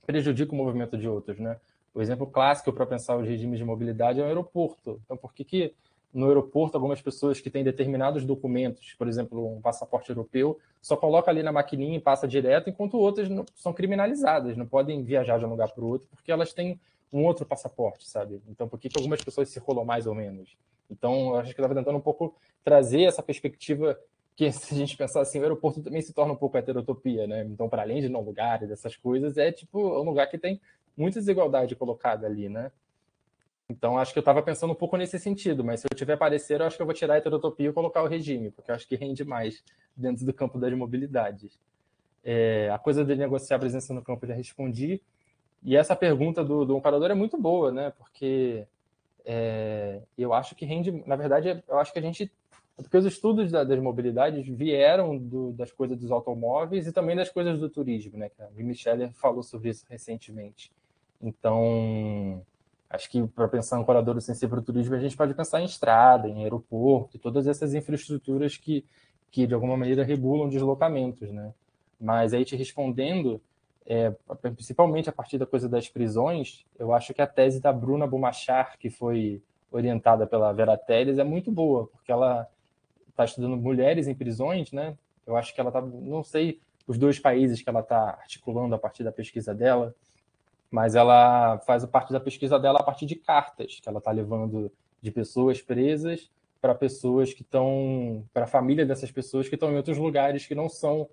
prejudica o movimento de outros, né? O exemplo clássico para pensar os regimes de mobilidade é o aeroporto. Então, por que no aeroporto algumas pessoas que têm determinados documentos, por exemplo, um passaporte europeu, só coloca ali na maquininha e passa direto, enquanto outras são criminalizadas, não podem viajar de um lugar para o outro porque elas têm um outro passaporte, sabe? Então, por que algumas pessoas circulam mais ou menos? Então, eu acho que eu estava tentando um pouco trazer essa perspectiva que, se a gente pensar assim, o aeroporto também se torna um pouco heterotopia, né? Então, para além de não lugares, dessas coisas, é tipo um lugar que tem muita desigualdade colocada ali, né? Então, acho que eu estava pensando um pouco nesse sentido, mas se eu tiver parecer, eu acho que eu vou tirar a heterotopia e colocar o regime, porque eu acho que rende mais dentro do campo das mobilidades. A coisa de negociar a presença no campo eu já respondi. E essa pergunta do operador é muito boa, né? Porque eu acho que rende... Na verdade, eu acho que a gente... Porque os estudos das mobilidades vieram das coisas dos automóveis e também das coisas do turismo, né? A Michelle falou sobre isso recentemente. Então... Acho que para pensar em operador sem para o turismo, a gente pode pensar em estrada, em aeroporto, todas essas infraestruturas que de alguma maneira regulam deslocamentos, né? Mas aí te respondendo, principalmente a partir da coisa das prisões, eu acho que a tese da Bruna Bumachar, que foi orientada pela Vera Teles, é muito boa, porque ela está estudando mulheres em prisões, né? Eu acho que ela está, não sei os 2 países que ela está articulando a partir da pesquisa dela, mas ela faz parte da pesquisa dela a partir de cartas que ela está levando de pessoas presas para pessoas que estão, para a família dessas pessoas que estão em outros lugares que não são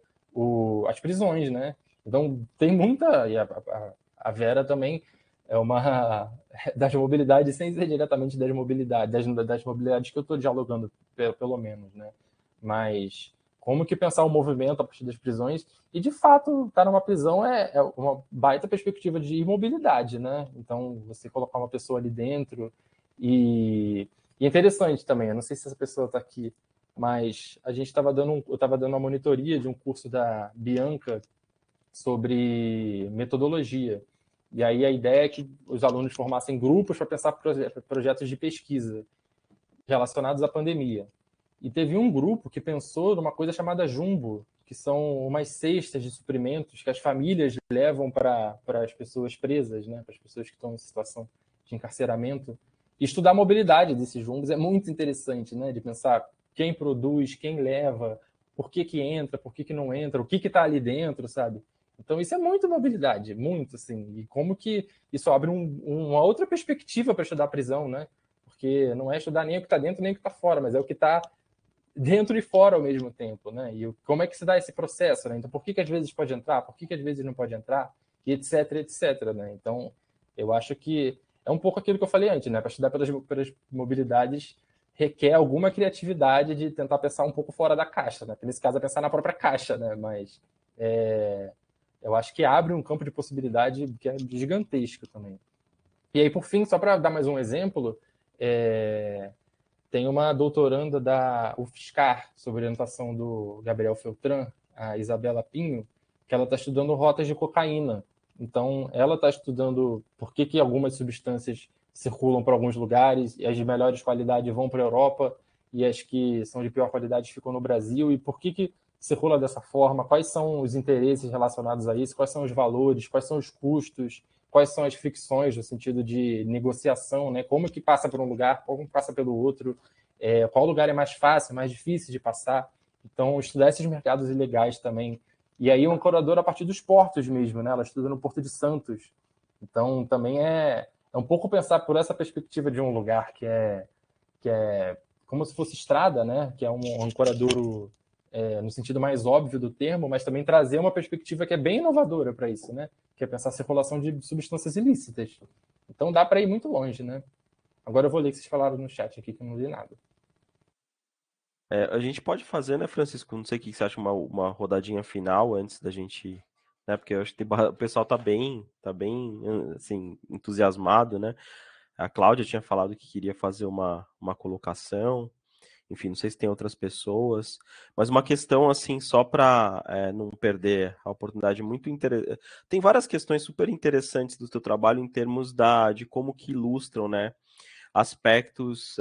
as prisões, né? Então tem muita, e a Vera também é uma das mobilidades, sem ser diretamente das mobilidades que eu estou dialogando, pelo menos, né? Mas como que pensar o movimento a partir das prisões, e de fato estar numa prisão é uma baita perspectiva de imobilidade, né? Então você colocar uma pessoa ali dentro, e é interessante também, eu não sei se essa pessoa está aqui, mas a gente eu estava dando uma monitoria de um curso da Bianca sobre metodologia, e aí a ideia é que os alunos formassem grupos para pensar projetos de pesquisa relacionados à pandemia. E teve um grupo que pensou numa coisa chamada Jumbo, que são umas cestas de suprimentos que as famílias levam para as pessoas presas, né, para as pessoas que estão em situação de encarceramento. E estudar a mobilidade desses jumbos é muito interessante, né, de pensar quem produz, quem leva, por que entra, por que não entra, o que está ali dentro, sabe? Então isso é muito mobilidade, muito, assim. E como que isso abre uma outra perspectiva para estudar a prisão, né? Porque não é estudar nem o que está dentro nem o que está fora, mas é o que está dentro e fora ao mesmo tempo, né? E como é que se dá esse processo, né? Então, por que às vezes pode entrar, por que às vezes não pode entrar, e etc, né? Então, eu acho que é um pouco aquilo que eu falei antes, né? Para estudar pelas mobilidades requer alguma criatividade de tentar pensar um pouco fora da caixa, né? Nesse caso, é pensar na própria caixa, né? Mas eu acho que abre um campo de possibilidade que é gigantesco também. E aí, por fim, só para dar mais um exemplo, tem uma doutoranda da UFSCar, sob orientação do Gabriel Feltran, a Isabela Pinho, que ela está estudando rotas de cocaína. Então, ela está estudando por que algumas substâncias circulam para alguns lugares, e as de melhores qualidades vão para a Europa, e as que são de pior qualidade ficam no Brasil, e por que circula dessa forma, quais são os interesses relacionados a isso, quais são os valores, quais são os custos, quais são as fricções no sentido de negociação, né? Como que passa por um lugar, como passa pelo outro, qual lugar é mais fácil, mais difícil de passar. Então, estudar esses mercados ilegais também. E aí, um curador a partir dos portos mesmo, né? Ela estuda no Porto de Santos. Então, também é um pouco pensar por essa perspectiva de um lugar que é como se fosse estrada, né? Que é um curadouro no sentido mais óbvio do termo, mas também trazer uma perspectiva que é bem inovadora para isso, né? Que é pensar a circulação de substâncias ilícitas. Então dá para ir muito longe, né? Agora eu vou ler o que vocês falaram no chat aqui, que eu não li nada. A gente pode fazer, né, Francisco? Não sei o que você acha, uma rodadinha final antes da gente... Né, porque eu acho que o pessoal tá bem assim, entusiasmado, né? A Cláudia tinha falado que queria fazer uma colocação. Enfim, não sei se tem outras pessoas, mas uma questão, assim, só para não perder a oportunidade, muito interessante. Tem várias questões super interessantes do teu trabalho em termos de como que ilustram, né, aspectos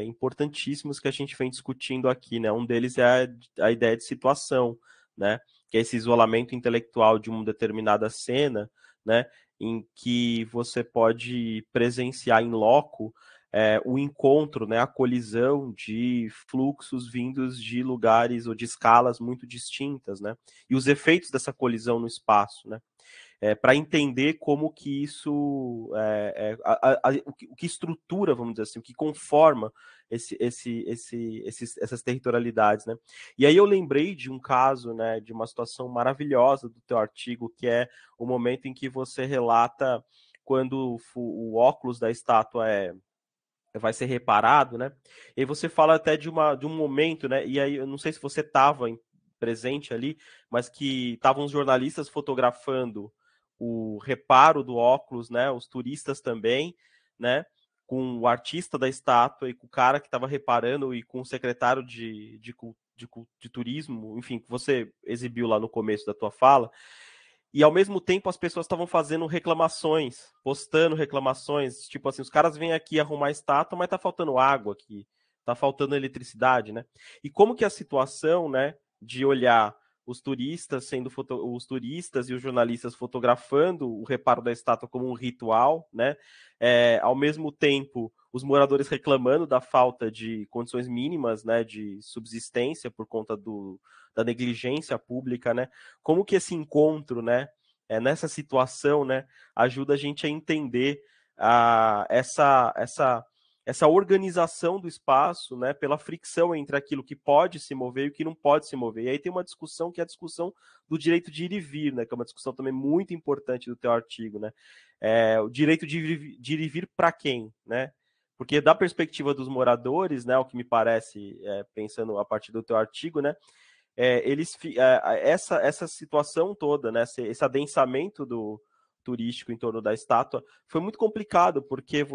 importantíssimos que a gente vem discutindo aqui, né? Um deles é a ideia de situação, né? Que é esse isolamento intelectual de uma determinada cena, né? Em que você pode presenciar em loco o encontro, né, a colisão de fluxos vindos de lugares ou de escalas muito distintas, né, e os efeitos dessa colisão no espaço, né, para entender como que isso, o que estrutura, vamos dizer assim, o que conforma essas territorialidades, né. E aí eu lembrei de um caso, né, de uma situação maravilhosa do teu artigo, que é o momento em que você relata quando o óculos da estátua vai ser reparado, né? E aí você fala até de um momento, né? E aí eu não sei se você estava presente ali, mas que estavam os jornalistas fotografando o reparo do óculos, né? Os turistas também, né? Com o artista da estátua e com o cara que estava reparando e com o secretário de turismo, enfim, que você exibiu lá no começo da tua fala. E ao mesmo tempo as pessoas estavam fazendo reclamações, postando reclamações, tipo assim, os caras vêm aqui arrumar a estátua, mas tá faltando água aqui, tá faltando eletricidade, né? E como que a situação, né, de olhar os turistas os turistas e os jornalistas fotografando o reparo da estátua como um ritual, né? Ao mesmo tempo, os moradores reclamando da falta de condições mínimas, né, de subsistência por conta da negligência pública, né? Como que esse encontro, né, nessa situação, né, ajuda a gente a entender essa organização do espaço, né, pela fricção entre aquilo que pode se mover e o que não pode se mover. E aí tem uma discussão que é a discussão do direito de ir e vir, né, que é uma discussão também muito importante do teu artigo, né? O direito de ir e vir para quem, né? Porque da perspectiva dos moradores, né, o que me parece, pensando a partir do teu artigo, né, essa situação toda, né, esse adensamento turístico em torno da estátua foi muito complicado, porque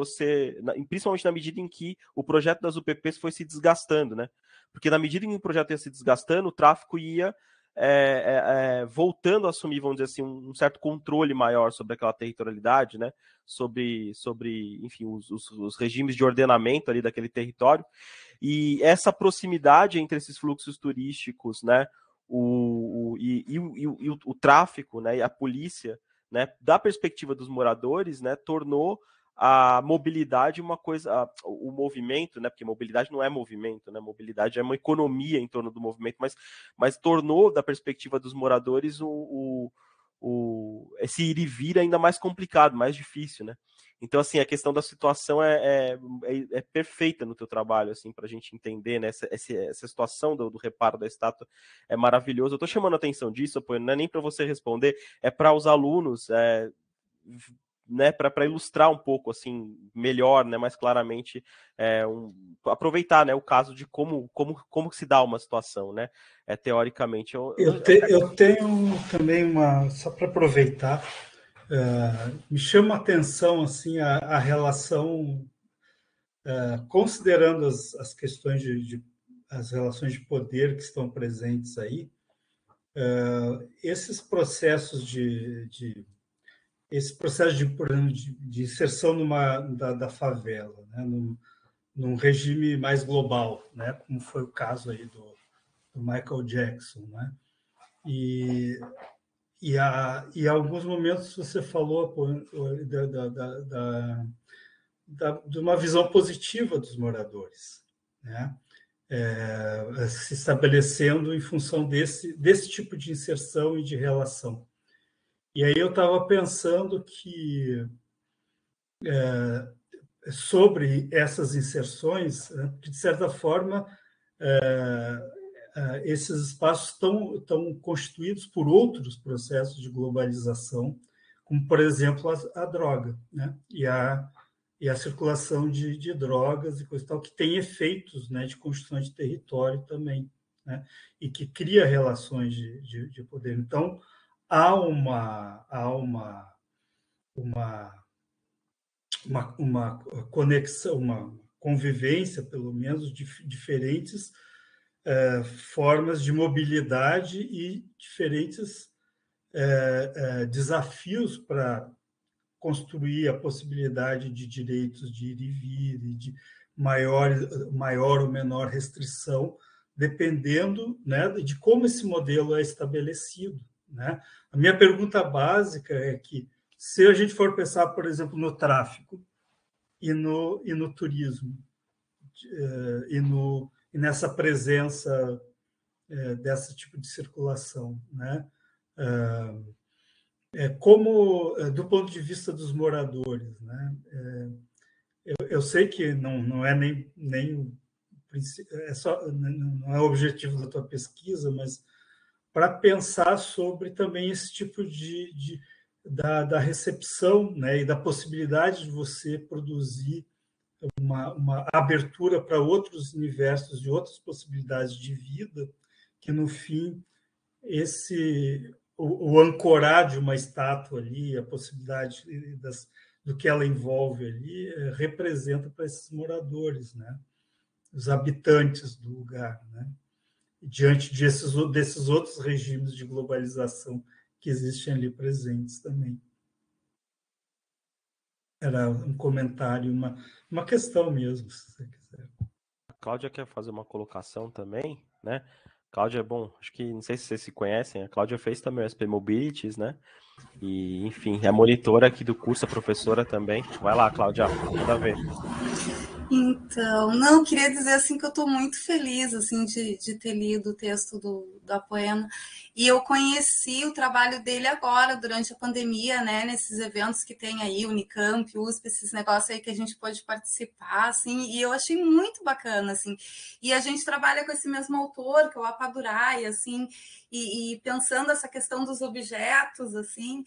principalmente na medida em que o projeto das UPPs foi se desgastando, né? Porque na medida em que o projeto ia se desgastando, o tráfico ia voltando a assumir, vamos dizer assim, um certo controle maior sobre aquela territorialidade, né? Sobre enfim, os regimes de ordenamento ali daquele território. E essa proximidade entre esses fluxos turísticos, né? O tráfico, né? E a polícia, né, da perspectiva dos moradores, né, tornou a mobilidade uma coisa, o movimento, né, porque mobilidade não é movimento, né, mobilidade é uma economia em torno do movimento, mas tornou, da perspectiva dos moradores, esse ir e vir ainda mais complicado, mais difícil, né? Então, assim, a questão da situação é perfeita no teu trabalho, assim, para a gente entender, né? Essa situação do reparo da estátua é maravilhoso. Eu estou chamando a atenção disso, não é nem para você responder, é para os alunos, né, para ilustrar um pouco, assim, melhor, né, mais claramente, aproveitar, né, o caso de como se dá uma situação, né, teoricamente. Eu tenho também só para aproveitar, me chama a atenção, assim, a relação, considerando as questões as relações de poder que estão presentes aí, esses processos esse processo de inserção da favela, né, num regime mais global, né, como foi o caso aí do Michael Jackson, né, e em alguns momentos você falou de uma visão positiva dos moradores, né, se estabelecendo em função desse tipo de inserção e de relação. E aí eu estava pensando que sobre essas inserções, que de certa forma esses espaços estão constituídos por outros processos de globalização, como, por exemplo, a droga, né? E a circulação de drogas e coisa tal, que tem efeitos, né, de construção de território também, né? E que cria relações de poder. Então, há uma conexão, uma convivência, pelo menos, de diferentes formas de mobilidade e diferentes desafios para construir a possibilidade de direitos de ir e vir, e de maior ou menor restrição, dependendo, né, de como esse modelo é estabelecido, né? A minha pergunta básica é que, se a gente for pensar, por exemplo, no tráfico e no turismo, e nessa presença desse tipo de circulação, né? Como, do ponto de vista dos moradores, né? Eu sei que não é nem não é o objetivo da tua pesquisa, mas para pensar sobre também esse tipo da recepção, né, e da possibilidade de você produzir uma abertura para outros universos e outras possibilidades de vida, que no fim o ancorar de uma estátua ali, a possibilidade do que ela envolve ali, representa para esses moradores, né, os habitantes do lugar, né, diante desses outros regimes de globalização que existem ali presentes também. Era um comentário, uma questão mesmo, se você quiser. A Cláudia quer fazer uma colocação também, né? Cláudia, bom, acho que, não sei se vocês se conhecem, a Cláudia fez também o SP Mobilities, né? E, enfim, é monitora aqui do curso, a professora também. Vai lá, Cláudia, manda ver. Então, não, queria dizer assim que eu estou muito feliz assim de ter lido o texto do Apoena, e eu conheci o trabalho dele agora, durante a pandemia, né, nesses eventos que tem aí, Unicamp, USP, esses negócios aí que a gente pode participar, assim, e eu achei muito bacana, assim, e a gente trabalha com esse mesmo autor, que é o Appadurai, assim, e pensando essa questão dos objetos, assim,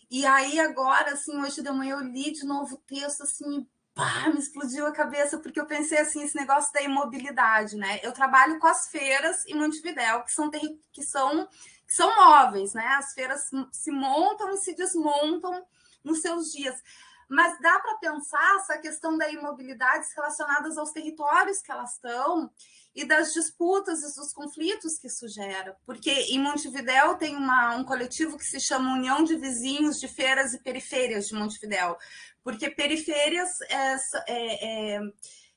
e aí agora, assim, hoje de manhã eu li de novo o texto, assim, pá, me explodiu a cabeça, porque eu pensei assim, esse negócio da imobilidade, né? Eu trabalho com as feiras em Montevidéu, que são móveis, né? As feiras se montam e se desmontam nos seus dias. Mas dá para pensar essa questão da imobilidade relacionadas aos territórios que elas estão e das disputas e dos conflitos que isso gera. Porque em Montevidéu tem um coletivo que se chama União de Vizinhos de Feiras e Periférias de Montevidéu. Porque periférias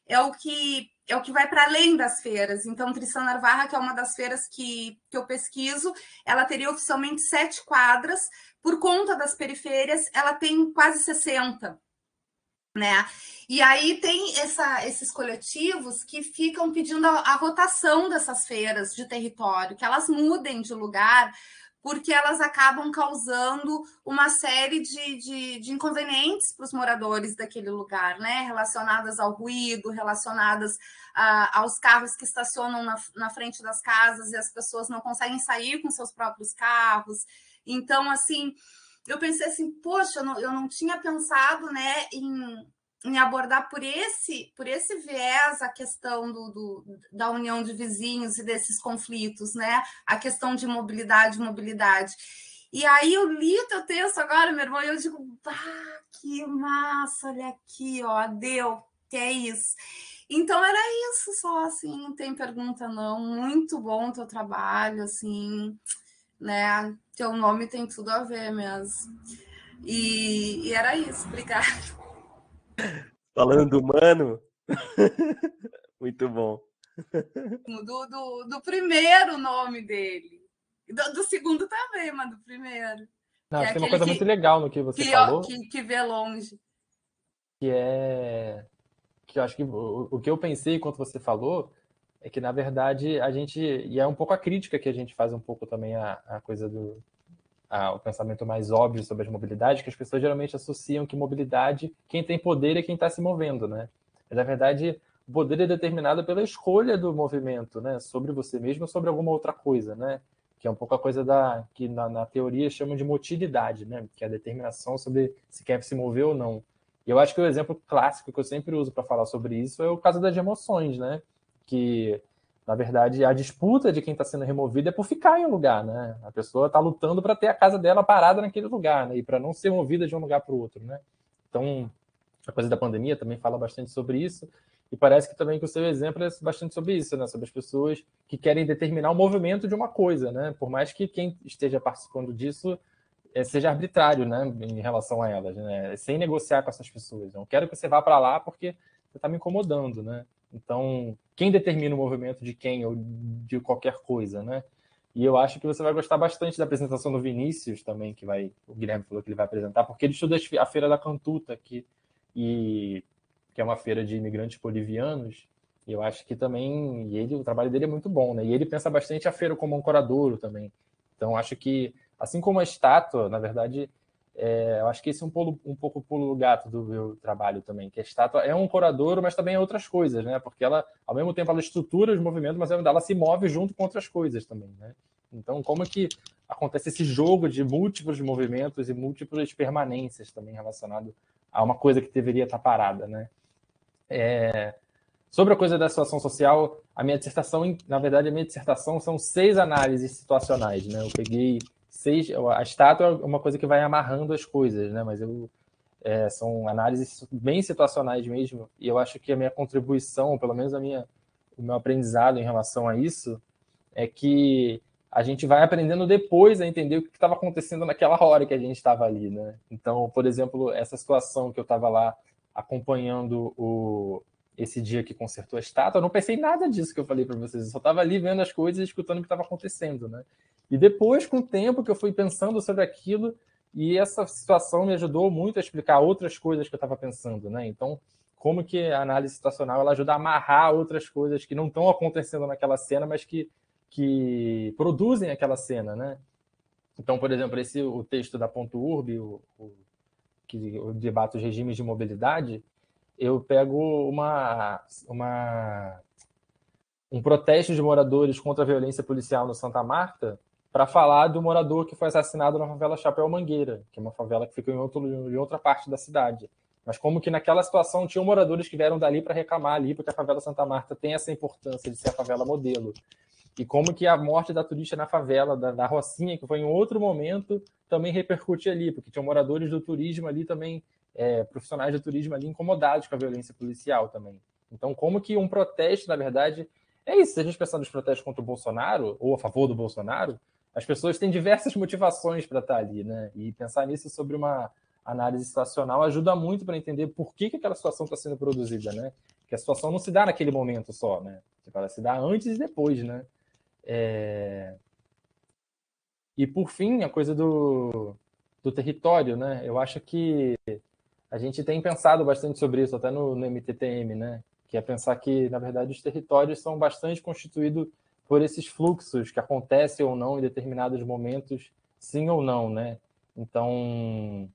é o que vai para além das feiras. Então, Tristan Narvarra, que é uma das feiras que eu pesquiso, ela teria oficialmente 7 quadras. Por conta das periférias, ela tem quase 60. Né? E aí tem esses coletivos que ficam pedindo a rotação dessas feiras de território, que elas mudem de lugar, porque elas acabam causando uma série de inconvenientes para os moradores daquele lugar, né? Relacionadas ao ruído, relacionadas aos carros que estacionam na frente das casas e as pessoas não conseguem sair com seus próprios carros. Então, assim, eu pensei assim, poxa, eu não tinha pensado, né, em abordar por esse viés a questão da união de vizinhos e desses conflitos, né? A questão de mobilidade. E aí eu li teu texto agora, meu irmão, e eu digo, que massa, olha aqui, ó, deu, que é isso. Então era isso só, assim, não tem pergunta não, muito bom teu trabalho, assim, né? Teu nome tem tudo a ver mesmo. E era isso, obrigada. Falando do Mano, muito bom. Do primeiro nome dele. Do segundo também, mas do primeiro. Não, tem uma coisa muito legal no que você falou. Que vê longe. Que eu acho que o que eu pensei enquanto você falou é que, na verdade, a gente... E é um pouco a crítica que a gente faz um pouco também a coisa o pensamento mais óbvio sobre as mobilidades, que as pessoas geralmente associam que mobilidade, quem tem poder é quem está se movendo, né? Mas, na verdade, o poder é determinado pela escolha do movimento, né? Sobre você mesmo ou sobre alguma outra coisa, né? Que é um pouco a coisa que na teoria chamam de motilidade, né? Que é a determinação sobre se quer se mover ou não. E eu acho que o exemplo clássico que eu sempre uso para falar sobre isso é o caso das emoções, né? Que, na verdade, a disputa de quem está sendo removido é por ficar em um lugar, né? A pessoa está lutando para ter a casa dela parada naquele lugar, né? E para não ser movida de um lugar para o outro, né? Então, a coisa da pandemia também fala bastante sobre isso. E parece que também que o seu exemplo é bastante sobre isso, né? Sobre as pessoas que querem determinar o movimento de uma coisa, né? Por mais que quem esteja participando disso seja arbitrário, né? Em relação a elas, né? Sem negociar com essas pessoas. Eu não quero que você vá para lá porque você está me incomodando, né? Então, quem determina o movimento de quem ou de qualquer coisa, né? E eu acho que você vai gostar bastante da apresentação do Vinícius também, o Guilherme falou que ele vai apresentar, porque ele estuda a Feira da Cantuta, que é uma feira de imigrantes bolivianos, e eu acho que também o trabalho dele é muito bom, né? E ele pensa bastante a feira como um ancoradouro também. Então, acho que, assim como a estátua, na verdade... eu acho que esse é um pouco o pulo do gato do meu trabalho também, que a estátua é um ancoradouro, mas também é outras coisas, né? Porque ela, ao mesmo tempo, ela estrutura os movimentos, mas ela se move junto com outras coisas também, né? Então, como que acontece esse jogo de múltiplos movimentos e múltiplas permanências também relacionado a uma coisa que deveria estar parada, né? Sobre a coisa da situação social, a minha dissertação, na verdade, são 6 análises situacionais, né? Eu peguei 6... A estátua é uma coisa que vai amarrando as coisas, né? Mas são análises bem situacionais mesmo, e eu acho que a minha contribuição, pelo menos o meu aprendizado em relação a isso, é que a gente vai aprendendo depois a entender o que estava acontecendo naquela hora que a gente estava ali, né? Então, por exemplo, essa situação que eu estava lá acompanhando esse dia que consertou a estátua, eu não pensei em nada disso que eu falei para vocês, eu só estava ali vendo as coisas e escutando o que estava acontecendo, né? E depois, com o tempo que eu fui pensando sobre aquilo, e essa situação me ajudou muito a explicar outras coisas que eu estava pensando, né? Então, como que a análise situacional ela ajuda a amarrar outras coisas que não estão acontecendo naquela cena, mas que produzem aquela cena, né? Então, por exemplo, o texto da Ponto Urb, que debate os regimes de mobilidade, eu pego um protesto de moradores contra a violência policial no Santa Marta para falar do morador que foi assassinado na favela Chapéu Mangueira, que é uma favela que fica em outra parte da cidade. Mas como que naquela situação tinham moradores que vieram dali para reclamar ali, porque a favela Santa Marta tem essa importância de ser a favela modelo. E como que a morte da turista na favela, da Rocinha, que foi em outro momento, também repercute ali, porque tinham moradores do turismo ali também, profissionais do turismo ali incomodados com a violência policial também. Então, como que um protesto, na verdade, é isso. Se a gente pensar nos protestos contra o Bolsonaro, ou a favor do Bolsonaro, as pessoas têm diversas motivações para estar ali, né? E pensar nisso sobre uma análise situacional ajuda muito para entender por que aquela situação está sendo produzida, né? Porque a situação não se dá naquele momento só, né? Ela se dá antes e depois, né? E, por fim, a coisa do território, né? Eu acho que a gente tem pensado bastante sobre isso, até no MTTM, né? Que é pensar que, na verdade, os territórios são bastante constituídos por esses fluxos que acontecem ou não em determinados momentos, sim ou não, né? Então,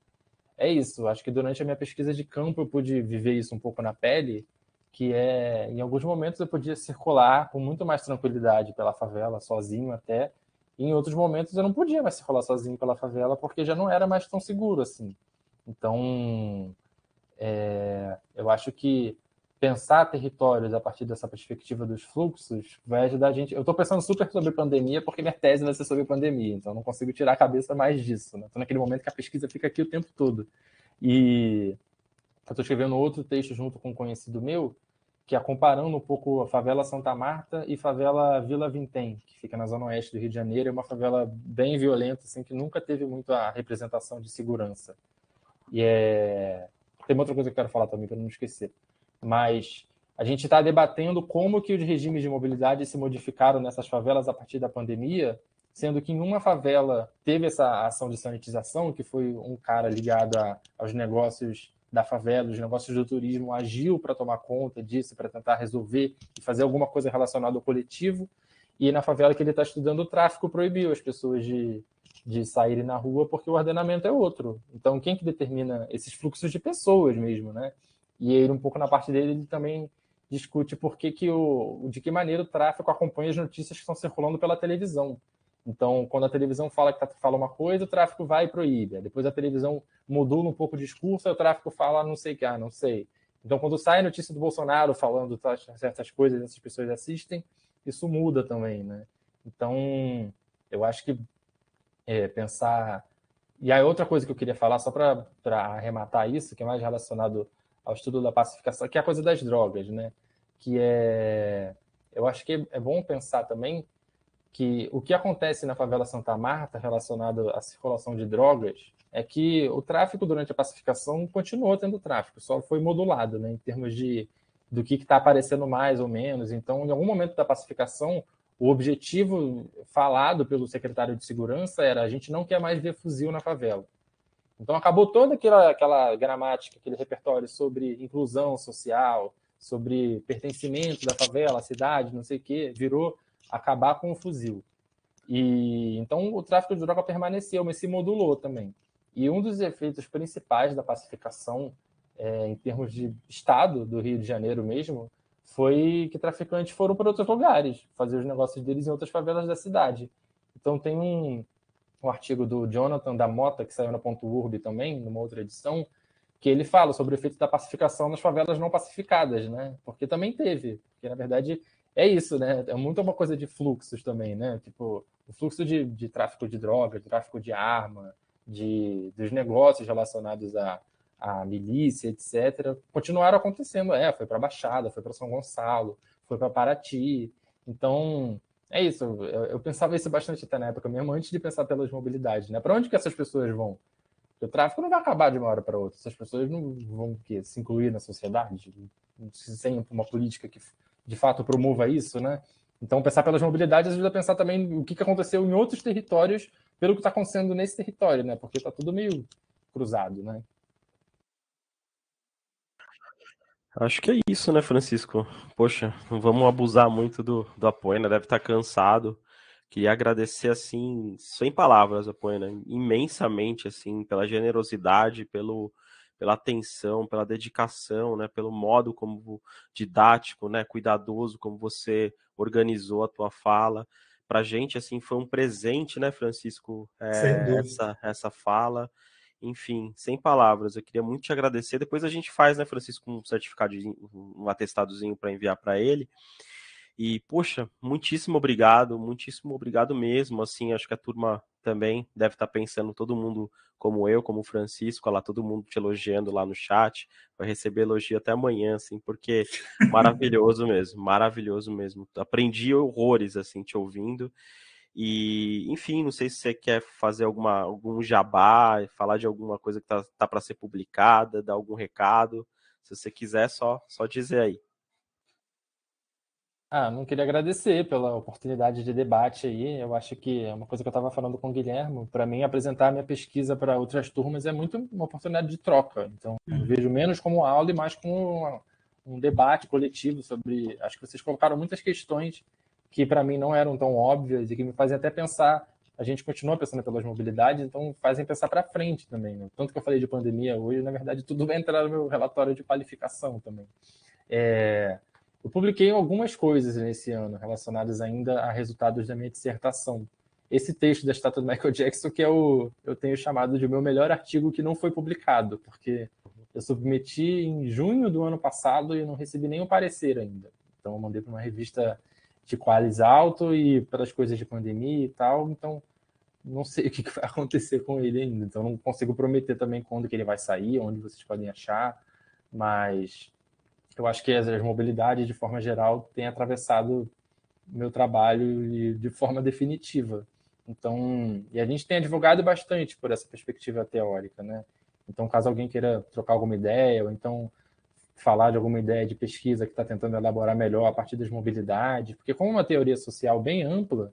é isso. Acho que durante a minha pesquisa de campo eu pude viver isso um pouco na pele, que em alguns momentos eu podia circular com muito mais tranquilidade pela favela, sozinho até, e em outros momentos eu não podia mais circular sozinho pela favela porque já não era mais tão seguro assim. Então, eu acho que pensar territórios a partir dessa perspectiva dos fluxos vai ajudar a gente... Eu estou pensando super sobre pandemia porque minha tese vai ser sobre pandemia, então eu não consigo tirar a cabeça mais disso, né? Estou naquele momento que a pesquisa fica aqui o tempo todo. E eu estou escrevendo outro texto junto com um conhecido meu, que é comparando um pouco a favela Santa Marta e favela Vila Vintém, que fica na zona oeste do Rio de Janeiro. É uma favela bem violenta, assim, que nunca teve muito a representação de segurança. E tem uma outra coisa que eu quero falar também, para não esquecer. Mas a gente está debatendo como que os regimes de mobilidade se modificaram nessas favelas a partir da pandemia, sendo que em uma favela teve essa ação de sanitização, que foi um cara ligado aos negócios da favela, os negócios do turismo, agiu para tomar conta disso, para tentar resolver e fazer alguma coisa relacionada ao coletivo. E na favela que ele está estudando, o tráfico proibiu as pessoas de saírem na rua porque o ordenamento é outro. Então, quem que determina esses fluxos de pessoas mesmo, né? E ele, um pouco na parte dele, ele também discute de que maneira o tráfico acompanha as notícias que estão circulando pela televisão. Então, quando a televisão fala uma coisa, o tráfico vai e proíbe. Depois a televisão modula um pouco o discurso, aí o tráfico fala não sei o que, não sei. Então, quando sai a notícia do Bolsonaro falando certas coisas, essas pessoas assistem, isso muda também, né? Então, eu acho que pensar... E aí outra coisa que eu queria falar, só para arrematar isso, que é mais relacionado ao estudo da pacificação, que é a coisa das drogas, né? Eu acho que é bom pensar também que o que acontece na favela Santa Marta relacionado à circulação de drogas é que o tráfico durante a pacificação continuou tendo tráfico, só foi modulado, né, em termos do que está aparecendo mais ou menos. Então, em algum momento da pacificação, o objetivo falado pelo secretário de Segurança era: a gente não quer mais ver fuzil na favela. Então, acabou toda aquela gramática, aquele repertório sobre inclusão social, sobre pertencimento da favela, à cidade, não sei o quê, virou acabar com o fuzil. E então o tráfico de droga permaneceu, mas se modulou também. E um dos efeitos principais da pacificação, em termos de estado do Rio de Janeiro mesmo, foi que traficantes foram para outros lugares, fazer os negócios deles em outras favelas da cidade. Então tem um artigo do Jonathan da Mota, que saiu na .urb também, numa outra edição, que ele fala sobre o efeito da pacificação nas favelas não pacificadas, né? Porque também teve, porque na verdade é isso, né? É muito uma coisa de fluxos também, né? Tipo, o fluxo de tráfico de droga, de tráfico de arma, dos negócios relacionados à milícia, etc., continuaram acontecendo. Foi para Baixada, foi para São Gonçalo, foi para Paraty. Então, é isso. Eu pensava isso bastante até na época mesmo, antes de pensar pelas mobilidades, né? Para onde que essas pessoas vão? Porque o tráfico não vai acabar de uma hora para outra. Essas pessoas não vão se incluir na sociedade sem uma política que de fato promova isso, né? Então, pensar pelas mobilidades ajuda a pensar também o que aconteceu em outros territórios pelo que está acontecendo nesse território, né? Porque está tudo meio cruzado, né? Acho que é isso, né, Francisco? Poxa, não vamos abusar muito do Apoena, deve estar cansado. Queria agradecer, assim, sem palavras, Apoena, imensamente, assim, pela generosidade, pela atenção, pela dedicação, né, pelo modo como didático, né, cuidadoso, como você organizou a tua fala. Pra gente, assim, foi um presente, né, Francisco, essa fala. Enfim, sem palavras, eu queria muito te agradecer. Depois a gente faz, né, Francisco, um certificado, um atestadozinho para enviar para ele. E, poxa, muitíssimo obrigado mesmo, assim, acho que a turma também deve estar pensando, todo mundo como eu, como o Francisco, lá, todo mundo te elogiando lá no chat, vai receber elogio até amanhã, assim, porque maravilhoso mesmo, aprendi horrores, assim, te ouvindo, e, enfim, não sei se você quer fazer algum jabá, falar de alguma coisa que tá para ser publicada, dar algum recado, se você quiser, só dizer aí. Não queria agradecer pela oportunidade de debate aí. Eu acho que é uma coisa que eu estava falando com o Guilherme. Para mim, apresentar a minha pesquisa para outras turmas é muito uma oportunidade de troca. Então, eu vejo menos como aula e mais como um debate coletivo sobre... Acho que vocês colocaram muitas questões que, para mim, não eram tão óbvias e que me fazem até pensar... A gente continua pensando pelas mobilidades, então fazem pensar para frente também, né? Tanto que eu falei de pandemia hoje, na verdade, tudo vai entrar no meu relatório de qualificação também. Eu publiquei algumas coisas nesse ano relacionadas ainda a resultados da minha dissertação. Esse texto da estátua do Michael Jackson que eu tenho chamado de o meu melhor artigo que não foi publicado, porque eu submeti em junho do ano passado e não recebi nenhum parecer ainda. Então eu mandei para uma revista de qualis alto e pelas coisas de pandemia e tal, então não sei o que vai acontecer com ele ainda. Então não consigo prometer também quando que ele vai sair, onde vocês podem achar, mas... Eu acho que as mobilidades, de forma geral, têm atravessado meu trabalho de forma definitiva. Então, e a gente tem advogado bastante por essa perspectiva teórica, né? Então, caso alguém queira trocar alguma ideia, ou então falar de alguma ideia de pesquisa que está tentando elaborar melhor a partir das mobilidades, porque como uma teoria social bem ampla,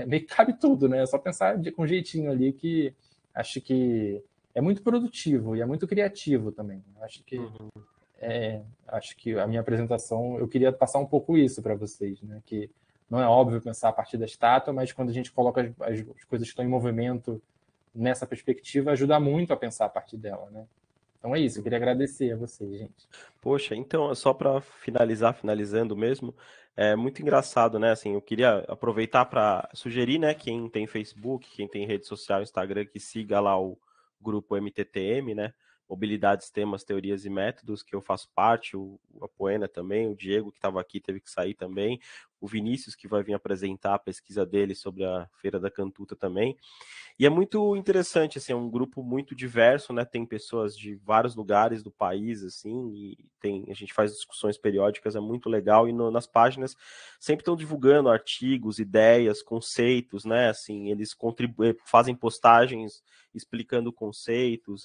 meio que cabe tudo, né? É só pensar com um jeitinho ali que acho que é muito produtivo e é muito criativo também. Acho que... acho que a minha apresentação, eu queria passar um pouco isso para vocês, né? Que não é óbvio pensar a partir da estátua, mas quando a gente coloca as coisas que estão em movimento nessa perspectiva, ajuda muito a pensar a partir dela, né? Então é isso, eu queria agradecer a vocês, gente. Poxa, então, só para finalizando mesmo, é muito engraçado, né? Assim, eu queria aproveitar para sugerir, né, quem tem Facebook, quem tem rede social, Instagram, que siga lá o grupo MTTM, né? Mobilidades, Temas, Teorias e Métodos, que eu faço parte, o Apoena também, o Diego, que estava aqui, teve que sair também, o Vinícius, que vai vir apresentar a pesquisa dele sobre a Feira da Cantuta também. E é muito interessante, assim, é um grupo muito diverso, né? Tem pessoas de vários lugares do país, assim, e a gente faz discussões periódicas, é muito legal, e nas páginas sempre estão divulgando artigos, ideias, conceitos, né? Assim, eles fazem postagens explicando conceitos,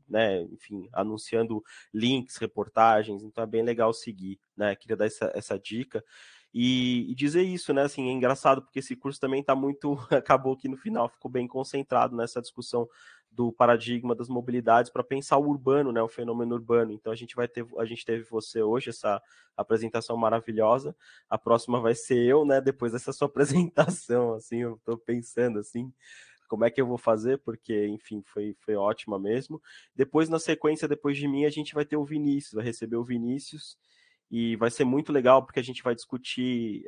né? Enfim, anunciando links, reportagens, então é bem legal seguir, né? Queria dar essa dica. E dizer isso, né, assim, é engraçado porque esse curso também está muito, acabou que no final ficou bem concentrado nessa discussão do paradigma das mobilidades para pensar o urbano, né, o fenômeno urbano. Então a gente teve você hoje, essa apresentação maravilhosa, a próxima vai ser eu, né, depois dessa sua apresentação, assim, eu estou pensando, assim, como é que eu vou fazer, porque, enfim, foi ótima mesmo. Depois, na sequência, depois de mim, a gente vai ter o Vinícius, vai receber o Vinícius, e vai ser muito legal porque a gente vai discutir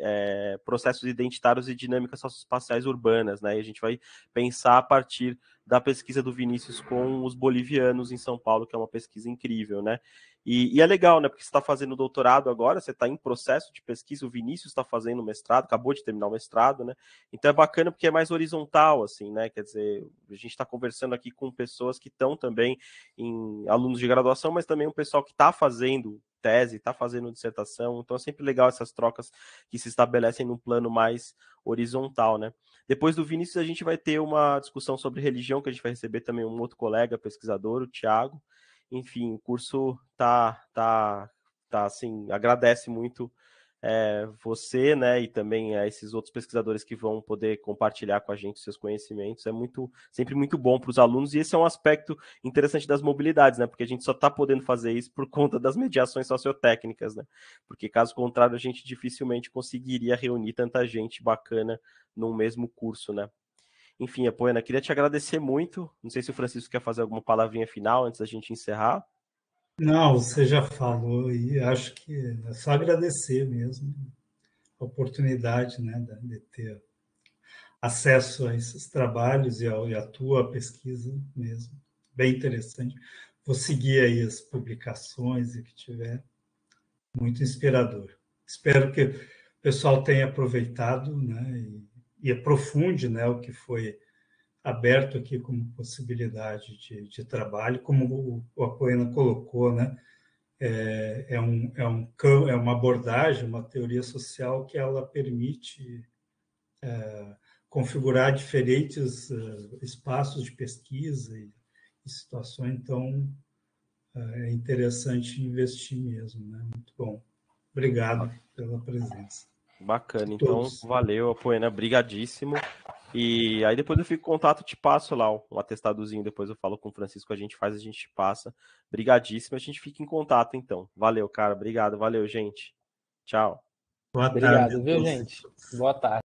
processos identitários e dinâmicas socioespaciais urbanas, né? E a gente vai pensar a partir da pesquisa do Vinícius com os bolivianos em São Paulo, que é uma pesquisa incrível, né? E é legal, né? Porque você está fazendo doutorado agora, você está em processo de pesquisa, o Vinícius está fazendo mestrado, acabou de terminar o mestrado, né? Então é bacana porque é mais horizontal, assim, né? Quer dizer, a gente está conversando aqui com pessoas que estão também em alunos de graduação, mas também o pessoal que está fazendo tese, está fazendo dissertação, então é sempre legal essas trocas que se estabelecem num plano mais horizontal, né? Depois do Vinícius, a gente vai ter uma discussão sobre religião, que a gente vai receber também um outro colega pesquisador, o Thiago. Enfim, o curso tá assim, agradece muito você, né, e também esses outros pesquisadores que vão poder compartilhar com a gente seus conhecimentos. É sempre muito bom para os alunos, e esse é um aspecto interessante das mobilidades, né, porque a gente só está podendo fazer isso por conta das mediações sociotécnicas, né, porque caso contrário a gente dificilmente conseguiria reunir tanta gente bacana num mesmo curso, né. Enfim, Apoena, queria te agradecer muito. Não sei se o Francisco quer fazer alguma palavrinha final antes da gente encerrar. Não, você já falou e acho que é só agradecer mesmo a oportunidade, né, de ter acesso a esses trabalhos e a tua pesquisa mesmo. Bem interessante. Vou seguir aí as publicações e que tiver. Muito inspirador. Espero que o pessoal tenha aproveitado, né, e aprofunde, né, o que foi aberto aqui como possibilidade de trabalho, como o Apoena colocou, né, é uma abordagem, uma teoria social que ela permite configurar diferentes espaços de pesquisa e situações, então é interessante investir mesmo, né? Muito bom. Obrigado pela presença. Bacana, então valeu, Apoena, brigadíssimo. E aí depois eu fico em contato, te passo lá um atestadozinho, depois eu falo com o Francisco, a gente passa. Brigadíssimo, a gente fica em contato então. Valeu, cara, obrigado, valeu, gente. Tchau. Obrigado, viu, gente? Boa tarde.